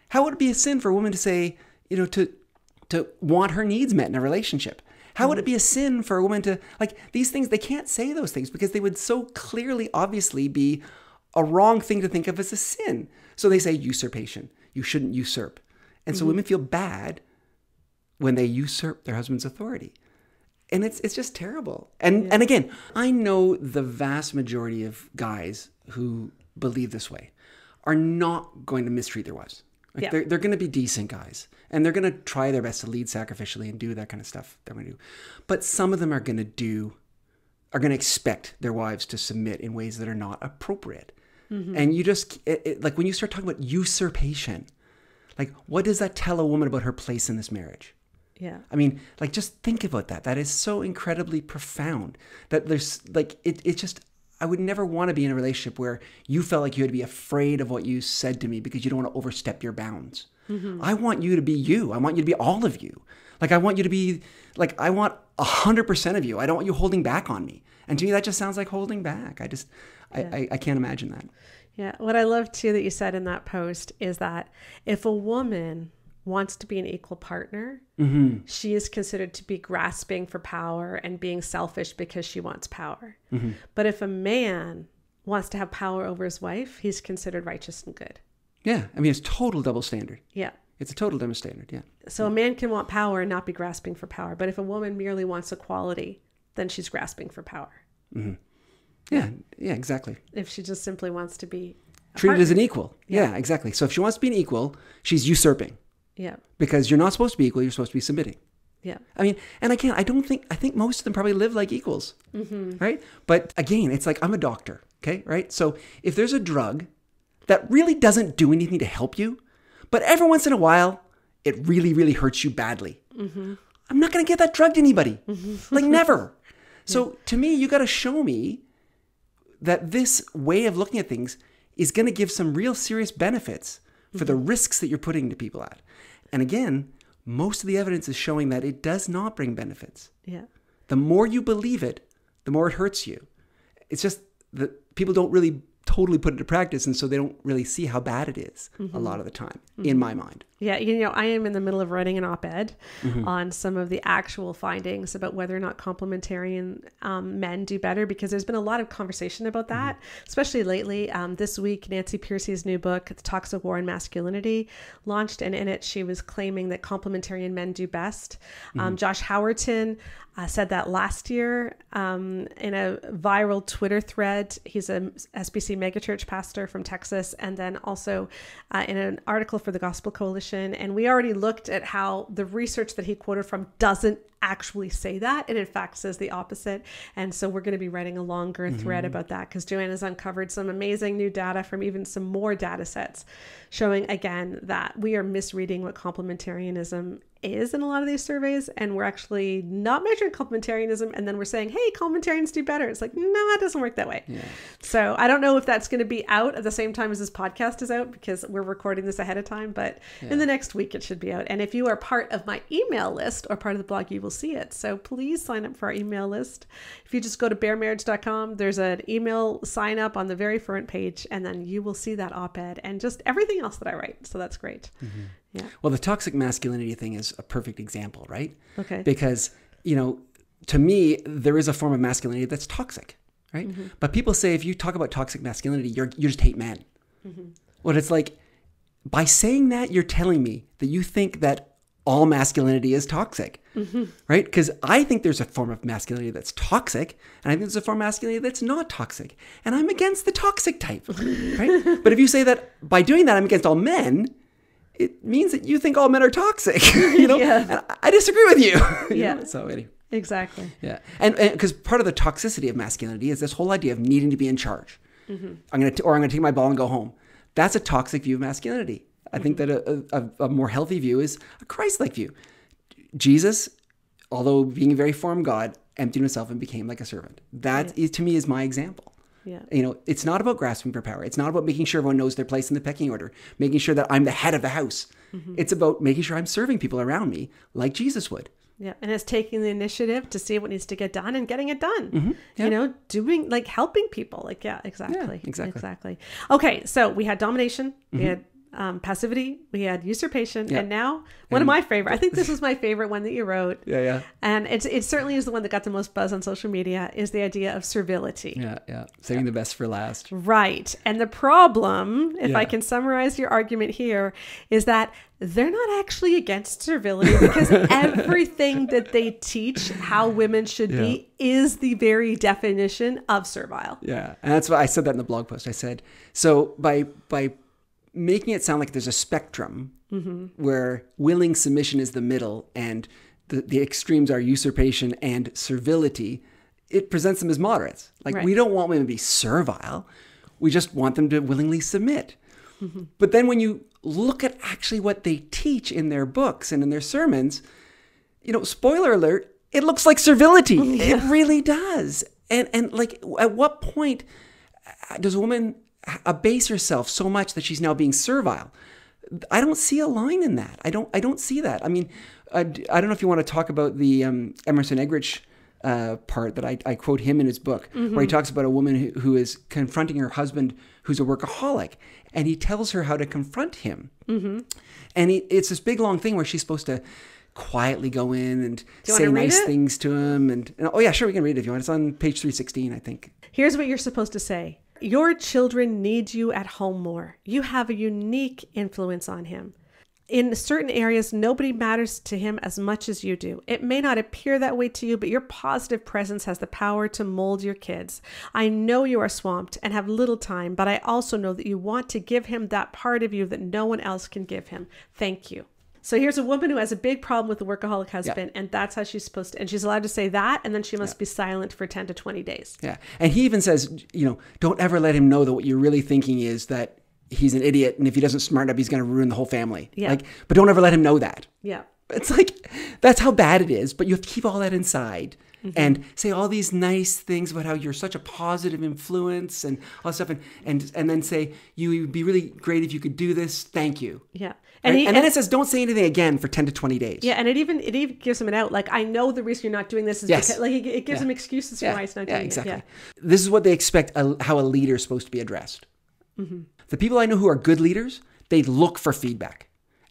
How would it be a sin for a woman to say, to want her needs met in a relationship? How would it be a sin for a woman to, these things, they can't say those things because they would so clearly, obviously be a wrong thing to think of as a sin. So they say usurpation. You shouldn't usurp. And so women feel bad when they usurp their husband's authority. And it's just terrible. And again, I know the vast majority of guys who believe this way are not going to mistreat their wives. They're going to be decent guys, and they're going to try their best to lead sacrificially and do that kind of stuff they're going to do. But some of them are going to expect their wives to submit in ways that are not appropriate. And you just, when you start talking about usurpation, what does that tell a woman about her place in this marriage? Yeah. I mean, just think about that. That is so incredibly profound that there's it's just, I would never want to be in a relationship where you felt like you had to be afraid of what you said to me because you don't want to overstep your bounds. I want you to be you. I want you to be all of you. I want you to be, I want 100% of you. I don't want you holding back on me. And to me, that just sounds like holding back. I can't imagine that. Yeah. What I love too that you said in that post is that if a woman wants to be an equal partner, she is considered to be grasping for power and being selfish because she wants power. But if a man wants to have power over his wife, he's considered righteous and good. Yeah. I mean, it's total double standard. Yeah. It's a total double standard. Yeah. So a man can want power and not be grasping for power. But if a woman merely wants equality, then she's grasping for power. Yeah. Yeah, exactly. If she just simply wants to be treated as an equal. Yeah, exactly. So if she wants to be an equal, she's usurping. Yeah. Because you're not supposed to be equal, you're supposed to be submitting. Yeah. I mean, and I think most of them probably live like equals, right? But again, it's like, I'm a doctor, okay, right? So if there's a drug that really doesn't do anything to help you, but every once in a while, it really, really hurts you badly, I'm not going to give that drug to anybody, like never. So to me, you got to show me that this way of looking at things is going to give some real serious benefits for the risks that you're putting to people at. And again, most of the evidence is showing that it does not bring benefits. Yeah. The more you believe it, the more it hurts you. It's just that people don't really totally put it to practice, and so they don't really see how bad it is a lot of the time, in my mind. Yeah, I am in the middle of writing an op-ed on some of the actual findings about whether or not complementarian men do better, because there's been a lot of conversation about that, especially lately. This week, Nancy Pearcey's new book, The Toxic War on Masculinity, launched, and in it, she was claiming that complementarian men do best. Josh Howerton said that last year in a viral Twitter thread. He's a SBC megachurch pastor from Texas, and then also in an article for the Gospel Coalition. And we already looked at how the research that he quoted from doesn't actually say that. It in fact says the opposite. And so we're going to be writing a longer thread about that, because Joanna's uncovered some amazing new data from even some more data sets showing again that we are misreading what complementarianism is in a lot of these surveys, and we're actually not measuring complementarianism, and then we're saying, hey, complementarians do better. It's like, no, it doesn't work that way. So I don't know if that's going to be out at the same time as this podcast is out, because we're recording this ahead of time, but in the next week it should be out. And if you are part of my email list or part of the blog, you will see it. So please sign up for our email list. If you just go to baremarriage.com, there's an email sign up on the very front page, and then you will see that op-ed and just everything else that I write. So that's great. Yeah. Well, the toxic masculinity thing is a perfect example, right? Okay. Because, to me, there is a form of masculinity that's toxic, right? But people say if you talk about toxic masculinity, you just hate men. Well, it's like, by saying that, you're telling me that you think that all masculinity is toxic, right? Because I think there's a form of masculinity that's toxic, and I think there's a form of masculinity that's not toxic. And I'm against the toxic type, right? But if you say that by doing that, I'm against all men, it means that you think all men are toxic, And I disagree with you. So anyway. Exactly. Yeah. And because part of the toxicity of masculinity is this whole idea of needing to be in charge. I'm going to take my ball and go home. That's a toxic view of masculinity. I think that a more healthy view is a Christ-like view. Jesus, although being a very form God, emptied himself and became like a servant. That is, to me, is my example. Yeah. It's not about grasping for power. It's not about making sure everyone knows their place in the pecking order, making sure that I'm the head of the house. It's about making sure I'm serving people around me like Jesus would. Yeah. And it's taking the initiative to see what needs to get done and getting it done, doing helping people. Exactly. Yeah, exactly. Okay. So we had domination, we had passivity, we had usurpation, and now one of my favorite, I think this was my favorite one that you wrote. And it certainly is the one that got the most buzz on social media, is the idea of servility. Saving the best for last. Right. And the problem, if I can summarize your argument here, is that they're not actually against servility, because everything that they teach how women should be is the very definition of servile. Yeah. And that's why I said that in the blog post. I said, so by making it sound like there's a spectrum where willing submission is the middle and the extremes are usurpation and servility, it presents them as moderates. We don't want women to be servile. We just want them to willingly submit. But then when you look at actually what they teach in their books and in their sermons, spoiler alert, it looks like servility. It really does. And at what point does a woman abase herself so much that she's now being servile? I don't see a line in that. I don't see that. I mean, I don't know if you want to talk about the Emerson Eggerichs part that I quote him in his book, where he talks about a woman who is confronting her husband who's a workaholic, and he tells her how to confront him. And it's this big long thing where she's supposed to quietly go in and say nice things to him. And oh yeah, sure, we can read it if you want. It's on page 316, I think. Here's what you're supposed to say. Your children need you at home more. You have a unique influence on him. in certain areas, nobody matters to him as much as you do. It may not appear that way to you, but your positive presence has the power to mold your kids. I know you are swamped and have little time, but I also know that you want to give him that part of you that no one else can give him. Thank you. So here's a woman who has a big problem with the workaholic husband, and that's how she's supposed to, and she's allowed to say that, and then she must be silent for 10 to 20 days. Yeah. And he even says, don't ever let him know that what you're really thinking is that he's an idiot, and if he doesn't smarten up, he's going to ruin the whole family. Yeah. But don't ever let him know that. Yeah. It's like, that's how bad it is, but you have to keep all that inside and say all these nice things about how you're such a positive influence and all that stuff, and then say, you would be really great if you could do this. Thank you. Yeah. And then it says, don't say anything again for 10 to 20 days. Yeah, and it even gives him an out. Like, I know the reason you're not doing this is because, like, it gives him excuses for why he's not doing exactly. it. Yeah. This is what they expect how a leader is supposed to be addressed. The people I know who are good leaders, they look for feedback.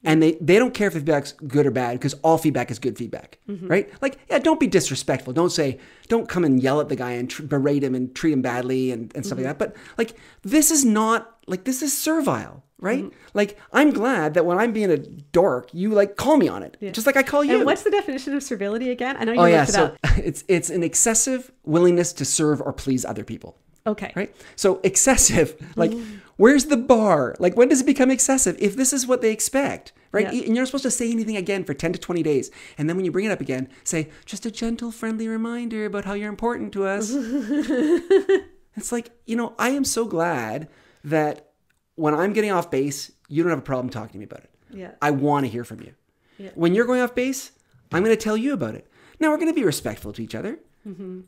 And they don't care if the feedback's good or bad, because all feedback is good feedback, right? Like, don't be disrespectful. Don't come and yell at the guy and berate him and treat him badly and stuff like that. But like, this is servile, right? Like, I'm glad that when I'm being a dork, you like call me on it, just like I call you. And what's the definition of servility again? I know you looked it up. It's an excessive willingness to serve or please other people. Okay. Right? So excessive, like, where's the bar? Like, when does it become excessive? If this is what they expect, right? Yeah. And you're not supposed to say anything again for 10 to 20 days. And then when you bring it up again, say, just a gentle, friendly reminder about how you're important to us. It's like, I am so glad that when I'm getting off base, you don't have a problem talking to me about it. Yeah. I want to hear from you. Yeah. When you're going off base, I'm going to tell you about it. Now, we're going to be respectful to each other,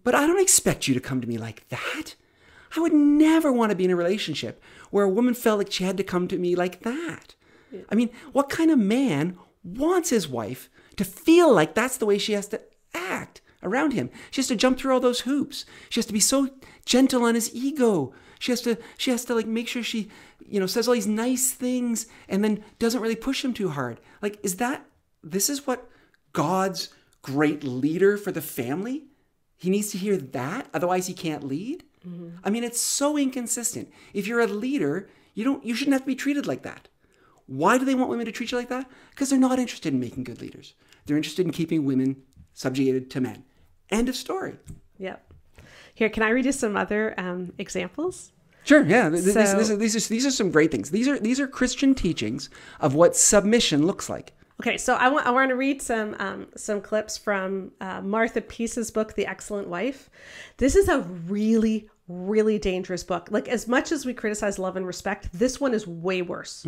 but I don't expect you to come to me like that. I would never want to be in a relationship where a woman felt like she had to come to me like that. Yeah. I mean, what kind of man wants his wife to feel like that's the way she has to act around him? She has to jump through all those hoops. She has to be so gentle on his ego. She has to like make sure she, says all these nice things and then doesn't really push him too hard. Like, this is what God's great leader for the family? He needs to hear that, otherwise he can't lead? I mean, it's so inconsistent. If you're a leader, you shouldn't have to be treated like that. Why do they want women to treat you like that? Because they're not interested in making good leaders. They're interested in keeping women subjugated to men. End of story. Yep. Here, can I read you some other examples? Sure. Yeah. These are some great things. These are Christian teachings of what submission looks like. Okay, so I want to read some clips from Martha Peace's book, The Excellent Wife. This is a really, really dangerous book. Like, as much as we criticize Love and Respect, this one is way worse.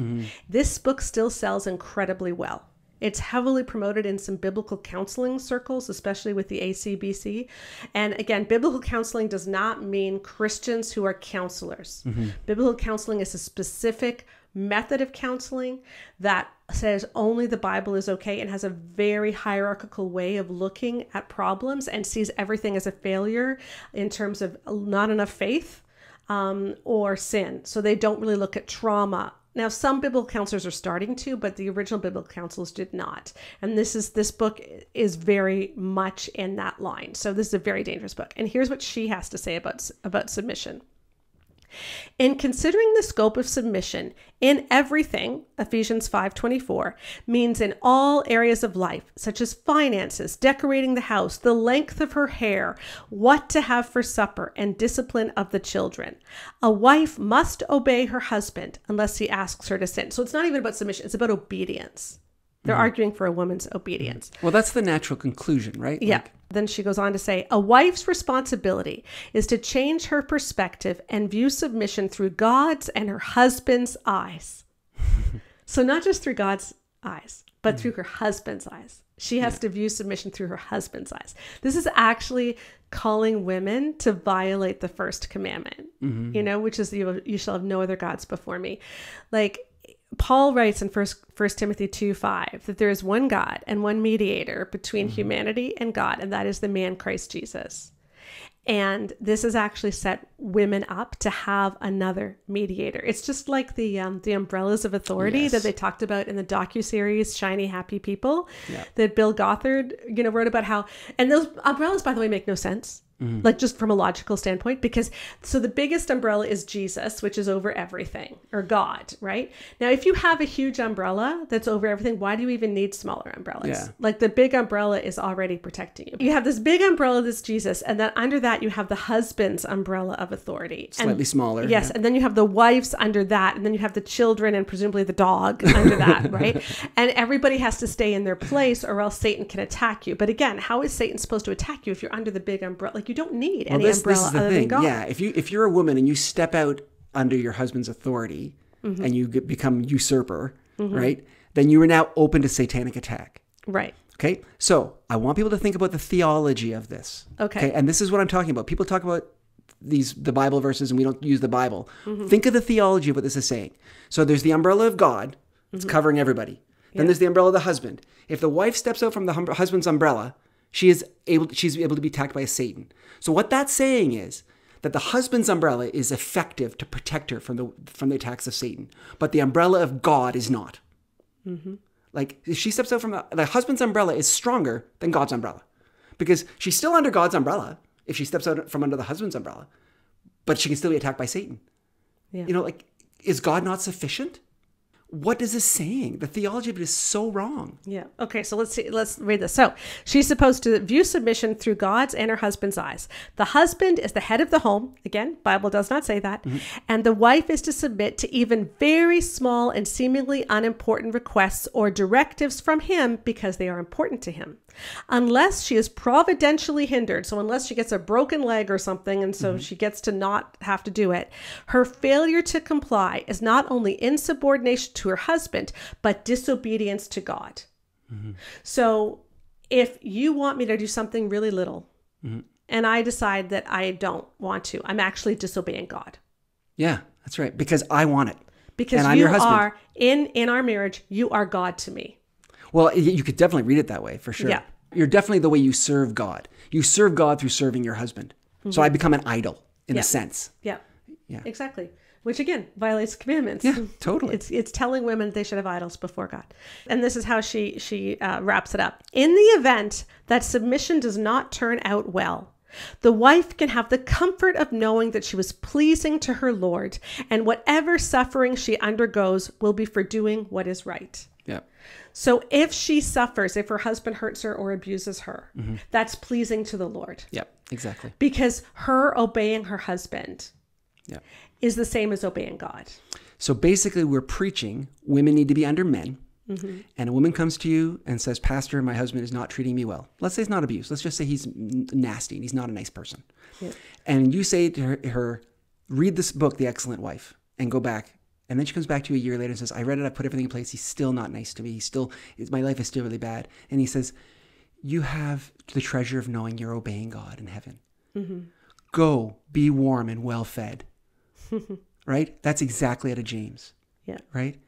This book still sells incredibly well. It's heavily promoted in some biblical counseling circles, especially with the ACBC. And again, biblical counseling does not mean Christians who are counselors. Biblical counseling is a specific method of counseling that says only the Bible is okay and has a very hierarchical way of looking at problems and sees everything as a failure in terms of not enough faith or sin. So they don't really look at trauma. Now, some biblical counselors are starting to, but the original biblical counselors did not. And this book is very much in that line. So this is a very dangerous book. And here's what she has to say about submission. In considering the scope of submission in everything, Ephesians 5:24, means in all areas of life, such as finances, decorating the house, the length of her hair, what to have for supper, and discipline of the children. A wife must obey her husband unless he asks her to sin. So it's not even about submission, it's about obedience. They're arguing for a woman's obedience. Well, that's the natural conclusion, right? Yeah. Then she goes on to say, a wife's responsibility is to change her perspective and view submission through God's and her husband's eyes. So not just through God's eyes, but through her husband's eyes. She has to view submission through her husband's eyes. This is actually calling women to violate the first commandment, which is you shall have no other gods before me. Like, Paul writes in 1 Timothy 2:5 that there is one God and one mediator between humanity and God, and that is the man Christ Jesus. And this has actually set women up to have another mediator. It's just like the umbrellas of authority that they talked about in the docuseries Shiny Happy People that Bill Gothard wrote about how, and those umbrellas, by the way, make no sense. like just from a logical standpoint, because so the biggest umbrella is Jesus, which is over everything, or God, right? Now, if you have a huge umbrella that's over everything, why do you even need smaller umbrellas? Yeah. Like the big umbrella is already protecting you. You have this big umbrella that's Jesus, and then under that you have the husband's umbrella of authority. Slightly smaller. Yes, Yeah. and then you have the wife's under that, and then you have the children and presumably the dog under that, right? And everybody has to stay in their place or else Satan can attack you. But again, how is Satan supposed to attack you if you're under the big umbrella? Like you don't need any umbrella is the other thing. than God. Yeah, if you're a woman and you step out under your husband's authority and you become usurper, right? Then you are now open to satanic attack. Right. Okay, so I want people to think about the theology of this. Okay. And this is what I'm talking about. People talk about the Bible verses and we don't use the Bible. Think of the theology of what this is saying. So there's the umbrella of God. It's covering everybody. Then there's the umbrella of the husband. If the wife steps out from the husband's umbrella, she's able to be attacked by a Satan. So what that's saying is that the husband's umbrella is effective to protect her from the attacks of Satan, but the umbrella of God is not. Like if she steps out from the husband's umbrella is stronger than God's umbrella, because she's still under God's umbrella if she steps out from under the husband's umbrella, but she can still be attacked by Satan. Yeah. Like, is God not sufficient? What is this saying? The theology of it is so wrong. Yeah. Okay. So let's read this. So she's supposed to view submission through God's and her husband's eyes. The husband is the head of the home. Again, Bible does not say that. And the wife is to submit to even very small and seemingly unimportant requests or directives from him because they are important to him. Unless she is providentially hindered, so unless she gets a broken leg or something and so she gets to not have to do it, her failure to comply is not only insubordination to her husband, but disobedience to God. So if you want me to do something really little and I decide that I don't want to, I'm actually disobeying God. Yeah, that's right. Because I want it. Because I'm you your husband. are, in our marriage, you are God to me. Well, you could definitely read it that way, for sure. Yeah. You're definitely the way you serve God. You serve God through serving your husband. So I become an idol, in a sense. Yeah. Yeah. Exactly. Which again violates the commandments. Yeah, totally. It's telling women they should have idols before God. And this is how she wraps it up. In the event that submission does not turn out well, the wife can have the comfort of knowing that she was pleasing to her Lord, and whatever suffering she undergoes will be for doing what is right. Yeah. So if she suffers, if her husband hurts her or abuses her, that's pleasing to the Lord. Yeah, exactly. Because her obeying her husband is the same as obeying God. So basically we're preaching women need to be under men. And a woman comes to you and says, Pastor, my husband is not treating me well. Let's say it's not abuse. Let's just say he's nasty and he's not a nice person. Yeah. And you say to her, read this book, The Excellent Wife, and go back. And then she comes back to you a year later and says, I read it, I put everything in place. He's still not nice to me. My life is still really bad. And he says, you have the treasure of knowing you're obeying God in heaven. Go, be warm and well fed. Right? That's exactly out of James. Yeah. Right?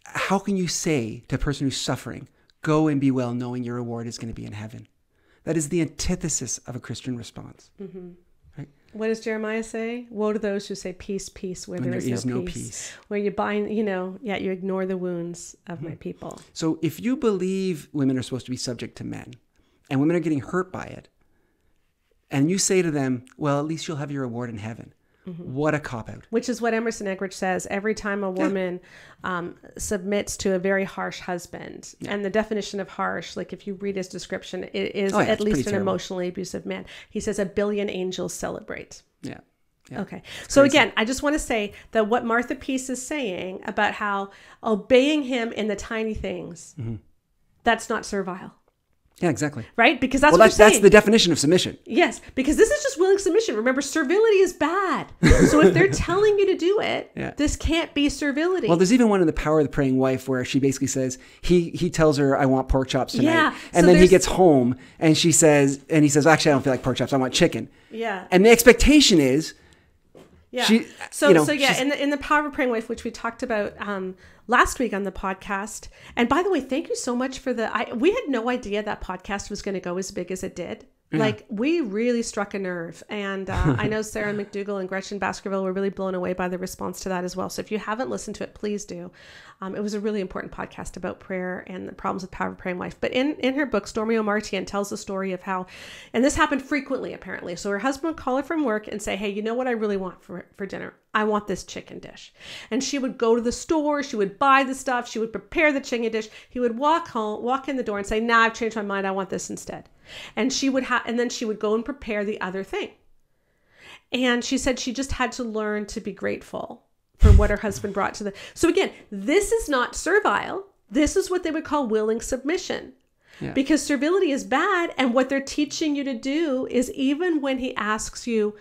How can you say to a person who's suffering, go and be well, knowing your reward is going to be in heaven? That is the antithesis of a Christian response. Right? What does Jeremiah say? Woe to those who say peace, peace, where there is no peace. Where you bind, you ignore the wounds of my people. So if you believe women are supposed to be subject to men, and women are getting hurt by it, and you say to them, well, at least you'll have your reward in heaven. What a cop-out. Which is what Emerson Eggerichs says every time a woman submits to a very harsh husband. And the definition of harsh, like if you read his description, it is at least an emotionally abusive man. He says 1 billion angels celebrate. Yeah. Okay. So again, I just want to say that what Martha Peace is saying about how obeying him in the tiny things, that's not servile. Yeah, exactly. Right? Because that's what you're saying. That's the definition of submission. Yes, because this is just willing submission. Remember, servility is bad. So if they're telling you to do it, this can't be servility. Well, there's even one in The Power of the Praying Wife where she basically says, he tells her, I want pork chops tonight. Yeah. And then he gets home and he says, actually, I don't feel like pork chops. I want chicken. Yeah. And the expectation is, in the Power of a Praying Wife, which we talked about last week on the podcast. And by the way, thank you so much for we had no idea that podcast was going to go as big as it did. Like, we really struck a nerve. And I know Sarah McDougall and Gretchen Baskerville were really blown away by the response to that as well. So if you haven't listened to it, please do. It was a really important podcast about prayer and the problems with power of praying wife. But in her book, Stormy O'Martian tells the story of how, and this happened frequently, apparently. So her husband would call her from work and say, hey, you know what I really want for dinner? I want this chicken dish. And she would go to the store. She would buy the stuff. She would prepare the chicken dish. He would walk in the door and say, nah, I've changed my mind. I want this instead. And then she would go and prepare the other thing. And she said she just had to learn to be grateful for what her husband brought to the. So again, this is not servile. This is what they would call willing submission. Yeah. Because servility is bad. And what they're teaching you to do is, even when he asks you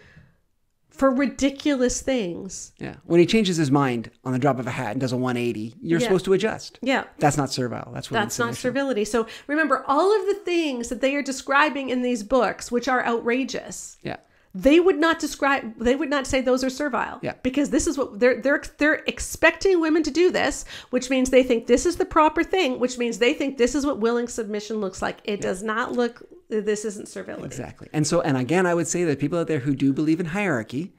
for ridiculous things. Yeah. When he changes his mind on the drop of a hat and does a 180, you're supposed to adjust. Yeah. That's not servile. That's not servility. So remember, all of the things that they are describing in these books, which are outrageous. Yeah. They would not say those are servile. Yeah. Because this is what they're expecting women to do this, which means they think this is the proper thing, which means they think this is what willing submission looks like. It does not look, this isn't servility. Exactly. And again, I would say that people out there who do believe in hierarchy,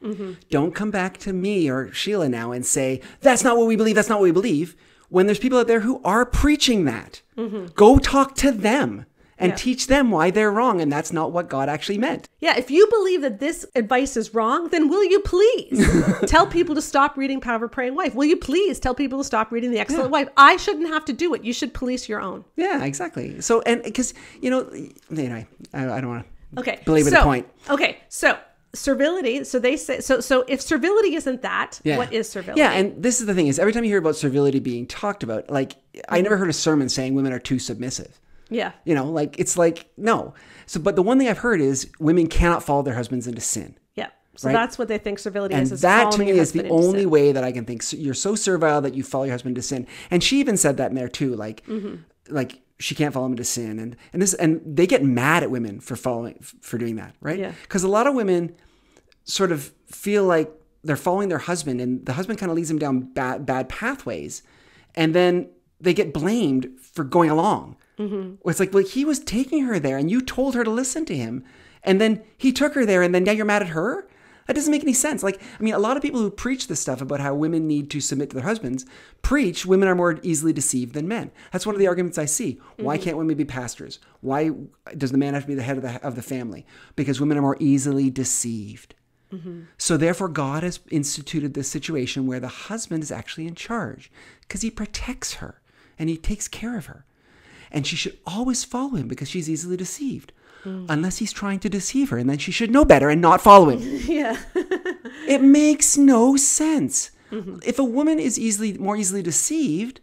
don't come back to me or Sheila now and say, that's not what we believe. That's not what we believe. When there's people out there who are preaching that, go talk to them. And teach them why they're wrong. And that's not what God actually meant. Yeah. If you believe that this advice is wrong, then will you please tell people to stop reading Power of a Praying Wife? Will you please tell people to stop reading The Excellent Wife? I shouldn't have to do it. You should police your own. Yeah, exactly. So, and because, anyway, I don't want to belabor the point. Okay. So servility. So they say, so if servility isn't that, what is servility? Yeah. And this is the thing is, every time you hear about servility being talked about, like, I never heard a sermon saying women are too submissive. Yeah. It's like, no. So, but the one thing I've heard is women cannot follow their husbands into sin. Yeah. So that's what they think servility is. And that to me is the only way that I can think. So you're so servile that you follow your husband into sin. And she even said that in there too. Like she can't follow him into sin. And they get mad at women for doing that. Right. Yeah. Because a lot of women sort of feel like they're following their husband, and the husband kind of leads them down bad pathways. And then they get blamed for going along. It's like, well, he was taking her there and you told her to listen to him. And then he took her there and then now you're mad at her? That doesn't make any sense. Like, I mean, a lot of people who preach this stuff about how women need to submit to their husbands preach women are more easily deceived than men. That's one of the arguments I see. Why can't women be pastors? Why does the man have to be the head of the family? Because women are more easily deceived. So therefore, God has instituted this situation where the husband is actually in charge because he protects her and he takes care of her. And she should always follow him because she's easily deceived. Unless he's trying to deceive her. And then she should know better and not follow him. Yeah. It makes no sense. If a woman is more easily deceived,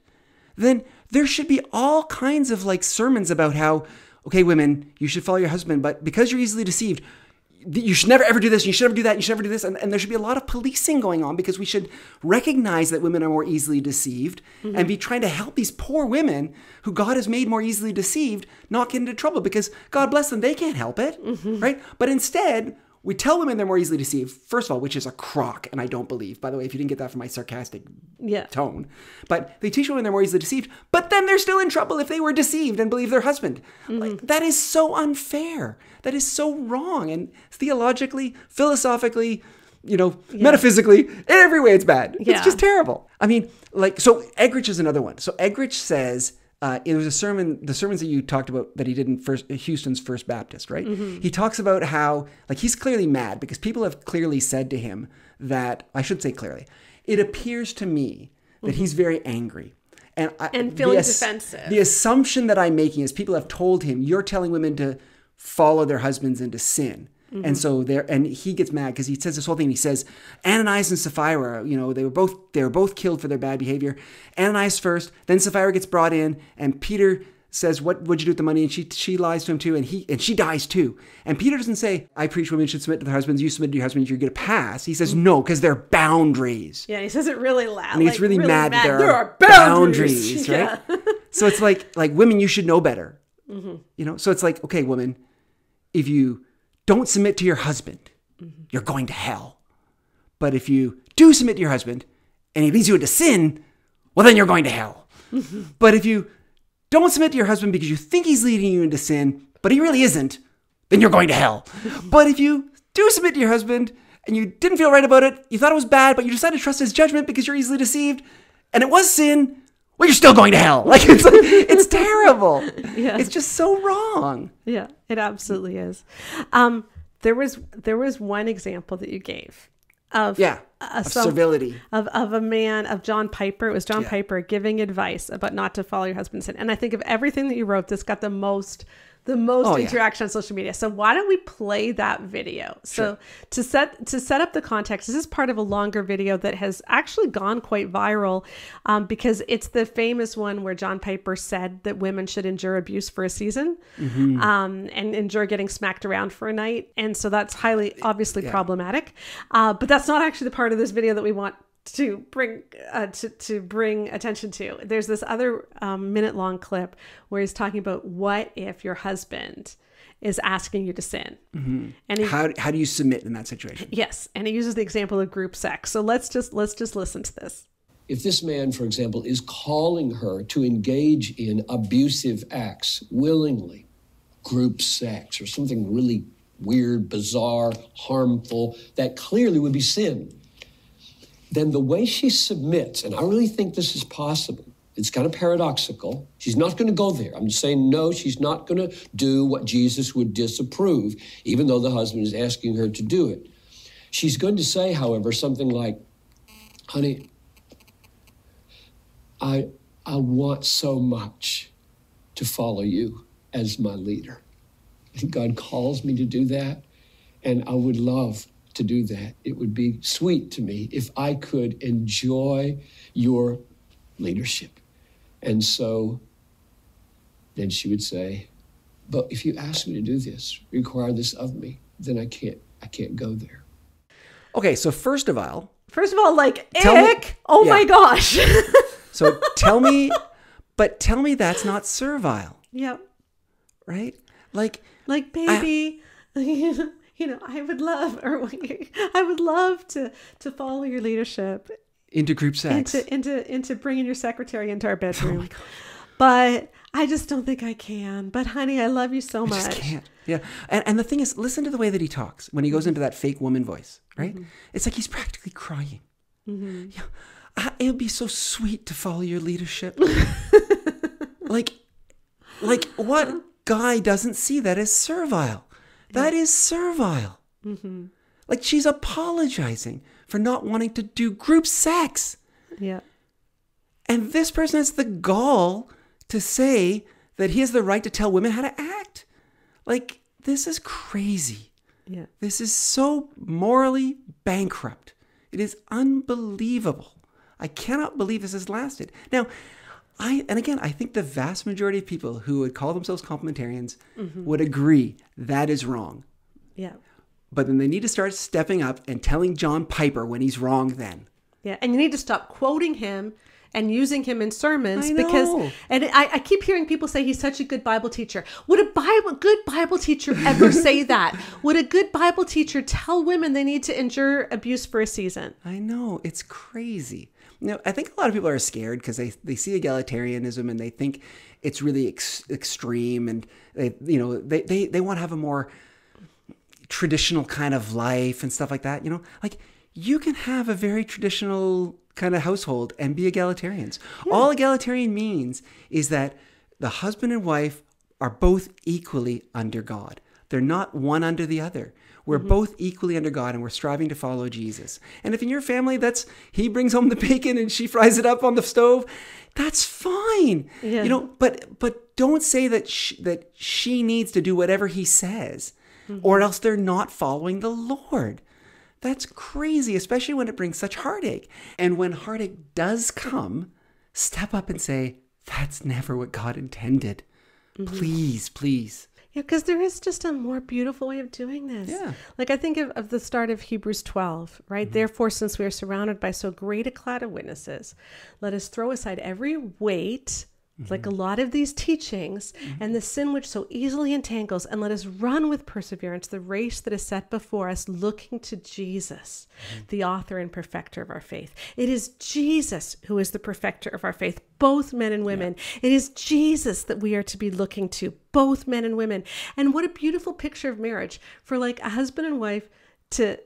then there should be all kinds of sermons about how, okay, women, you should follow your husband. But because you're easily deceived, you should never ever do this, you should never do that, you should never do this. And there should be a lot of policing going on because we should recognize that women are more easily deceived and be trying to help these poor women who God has made more easily deceived not get into trouble because God bless them, they can't help it, right? But instead, we tell women they're more easily deceived, first of all, which is a crock, and I don't believe, by the way, if you didn't get that from my sarcastic tone. But they teach women they're more easily deceived, but then they're still in trouble if they were deceived and believe their husband. That is so unfair. That is so wrong. And theologically, philosophically, metaphysically, in every way it's bad. It's just terrible. I mean, so Eggerichs is another one. So Eggerichs says, it was the sermons that you talked about that he did in Houston's First Baptist, right? He talks about how, he's clearly mad because people have clearly said to him that, I should say clearly, it appears to me that he's very angry. And feeling defensive. The assumption that I'm making is people have told him, you're telling women to follow their husbands into sin. And so he gets mad because he says this whole thing. He says, Ananias and Sapphira, they were both killed for their bad behavior. Ananias first, then Sapphira gets brought in, and Peter says, "What'd you do with the money?" And she lies to him too, and she dies too. And Peter doesn't say, "I preach women should submit to their husbands. You submit to your husbands, you're going to pass." He says, "No, because there are boundaries." Yeah, he says it really loud. And he gets really mad that there are boundaries, right? So it's like women, you should know better. So it's like, okay, woman, if you don't submit to your husband, you're going to hell. But if you do submit to your husband and he leads you into sin, well, then you're going to hell. But if you don't submit to your husband because you think he's leading you into sin, but he really isn't, then you're going to hell. But if you do submit to your husband and you didn't feel right about it, you thought it was bad, but you decided to trust his judgment because you're easily deceived, and it was sin, well, you're still going to hell. Like it's terrible. Yeah. It's just so wrong. Yeah, it absolutely is. There was one example that you gave of servility of a man, of John Piper. It was John Piper giving advice about not to follow your husband's sin. And I think of everything that you wrote, this got the most interaction on social media. So why don't we play that video? So to set up the context, this is part of a longer video that has actually gone quite viral because it's the famous one where John Piper said that women should endure abuse for a season and endure getting smacked around for a night. And so that's highly obviously problematic. But that's not actually the part of this video that we want to bring attention to. There's this other minute-long clip where he's talking about what if your husband is asking you to sin, and how do you submit in that situation? Yes, and he uses the example of group sex. So let's just listen to this. If this man, for example, is calling her to engage in abusive acts willingly, group sex or something really weird, bizarre, harmful, that clearly would be sin, then the way she submits, and I really think this is possible, it's kind of paradoxical. She's not going to go there. I'm just saying, no, she's not going to do what Jesus would disapprove, even though the husband is asking her to do it. She's going to say, however, something like, honey, I want so much to follow you as my leader. God calls me to do that, and I would love to do that. It would be sweet to me if I could enjoy your leadership. And so then she would say, but if you ask me to do this, require this of me, then I can't go there. Okay, so first of all, like, ick, my gosh. So tell me that's not servile. Yep. Right? Like baby, I would love to follow your leadership into group sex, into bringing your secretary into our bedroom. Oh my gosh. But I just don't think I can. But honey, I love you so much. I just can't. Yeah. And the thing is, listen to the way that he talks when he goes into that fake woman voice, right? It's like he's practically crying. Yeah, it would be so sweet to follow your leadership. like what guy doesn't see that as servile? That is servile. Like she's apologizing for not wanting to do group sex. Yeah. And this person has the gall to say that he has the right to tell women how to act. Like, this is crazy. Yeah. This is so morally bankrupt. It is unbelievable. I cannot believe this has lasted. Now, I think the vast majority of people who would call themselves complementarians would agree that is wrong. Yeah. But then they need to start stepping up and telling John Piper when he's wrong then. Yeah. And you need to stop quoting him and using him in sermons. I know. Because, and I keep hearing people say he's such a good Bible teacher. Would a good Bible teacher ever say that? Would a good Bible teacher tell women they need to endure abuse for a season? I know. It's crazy. I think a lot of people are scared because they see egalitarianism and they think it's really extreme, and they want to have a more traditional kind of life and stuff like that. Like you can have a very traditional kind of household and be egalitarians. Yeah. All egalitarian means is that the husband and wife are both equally under God. They're not one under the other. We're both equally under God, and we're striving to follow Jesus. And if in your family he brings home the bacon and she fries it up on the stove, that's fine. Yeah. But don't say that she needs to do whatever he says, or else they're not following the Lord. That's crazy, especially when it brings such heartache. And when heartache does come, step up and say, that's never what God intended. Please, please. Yeah, because there is just a more beautiful way of doing this. Yeah. Like I think of the start of Hebrews 12, right? Therefore, since we are surrounded by so great a cloud of witnesses, let us throw aside every weight like a lot of these teachings and the sin which so easily entangles, and let us run with perseverance the race that is set before us, looking to Jesus, the author and perfecter of our faith. It is Jesus who is the perfecter of our faith, both men and women. It is Jesus that we are to be looking to, both men and women. And what a beautiful picture of marriage for like a husband and wife to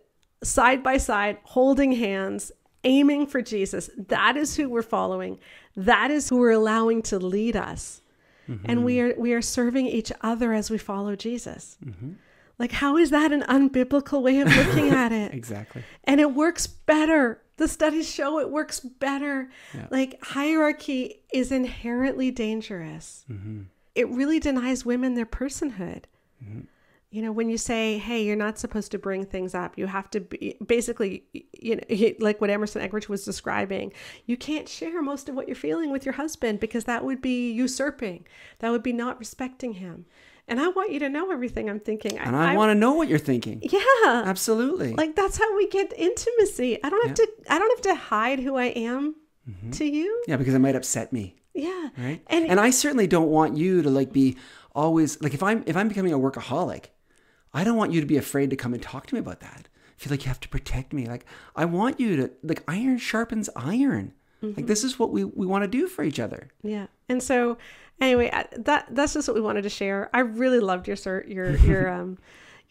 side by side, holding hands, aiming for Jesus. That is who we're following. That is who we're allowing to lead us. And we are serving each other as we follow Jesus. Like, how is that an unbiblical way of looking at it? Exactly. And it works better. The studies show it works better. Yeah. Like, hierarchy is inherently dangerous. It really denies women their personhood. You know, when you say, hey, you're not supposed to bring things up, you have to be basically, you know, like what Emerson Eggerichs was describing, you can't share most of what you're feeling with your husband because that would be usurping. That would be not respecting him. And I want you to know everything I'm thinking. And I want to know what you're thinking. Yeah. Absolutely. Like, that's how we get intimacy. I don't have to hide who I am to you. Yeah, because it might upset me. Yeah. Right. And I certainly don't want you to like be always like, if I'm becoming a workaholic, I don't want you to be afraid to come and talk to me about that. I feel like you have to protect me. Like, I want you to, like, iron sharpens iron. Like, this is what we want to do for each other. Yeah. And so anyway, that's just what we wanted to share. I really loved your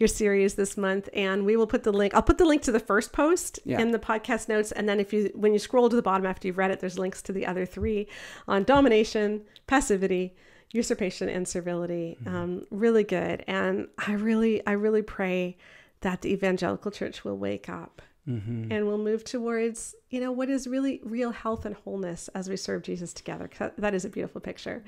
series this month, and we will put the link. I'll put the link to the first post in the podcast notes. And then when you scroll to the bottom after you've read it, there's links to the other 3 on domination, passivity, usurpation, and servility. Really good. And I really pray that the evangelical church will wake up and we'll move towards, you know, what is really real health and wholeness as we serve Jesus together. That is a beautiful picture.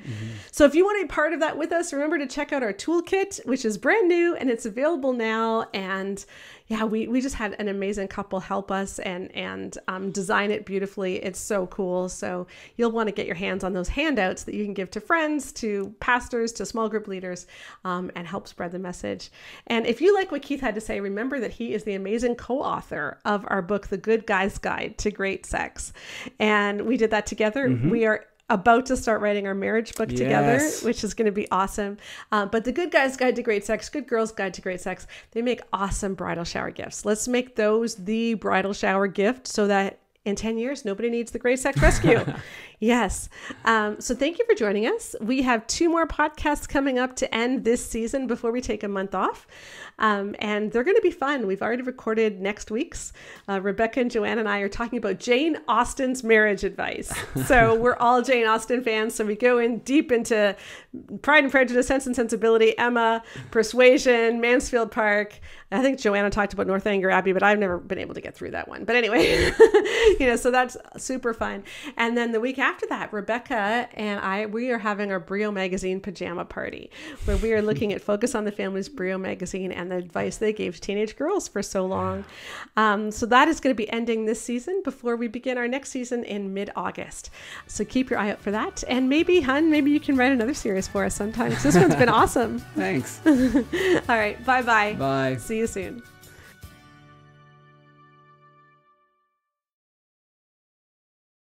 So if you want to be part of that with us, remember to check out our toolkit, which is brand new and it's available now. And yeah, we just had an amazing couple help us and design it beautifully. It's so cool. So you'll want to get your hands on those handouts that you can give to friends, to pastors, to small group leaders, and help spread the message. And if you like what Keith had to say, remember that he is the amazing co-author of our book, The Good Guy's Guide to Great Sex. And we did that together. We are about to start writing our marriage book together, which is going to be awesome. But The Good Guy's Guide to Great Sex, Good Girl's Guide to Great Sex, they make awesome bridal shower gifts. Let's make those the bridal shower gift so that in 10 years, nobody needs the Great Sex Rescue. Yes. So thank you for joining us. We have 2 more podcasts coming up to end this season before we take a month off. And they're going to be fun. We've already recorded next week's. Rebecca and Joanne and I are talking about Jane Austen's marriage advice. So we're all Jane Austen fans. So we go in deep into Pride and Prejudice, Sense and Sensibility, Emma, Persuasion, Mansfield Park. I think Joanna talked about Northanger Abbey, but I've never been able to get through that one. But anyway, you know, so that's super fun. And then the week after that, Rebecca and we are having our Brio Magazine pajama party, where we are looking at Focus on the Family's Brio Magazine and the advice they gave to teenage girls for so long. So that is going to be ending this season before we begin our next season in mid-August. So keep your eye out for that. And maybe you can write another series for us sometime. This one's been awesome. Thanks. All right. Bye-bye. Bye. See you soon.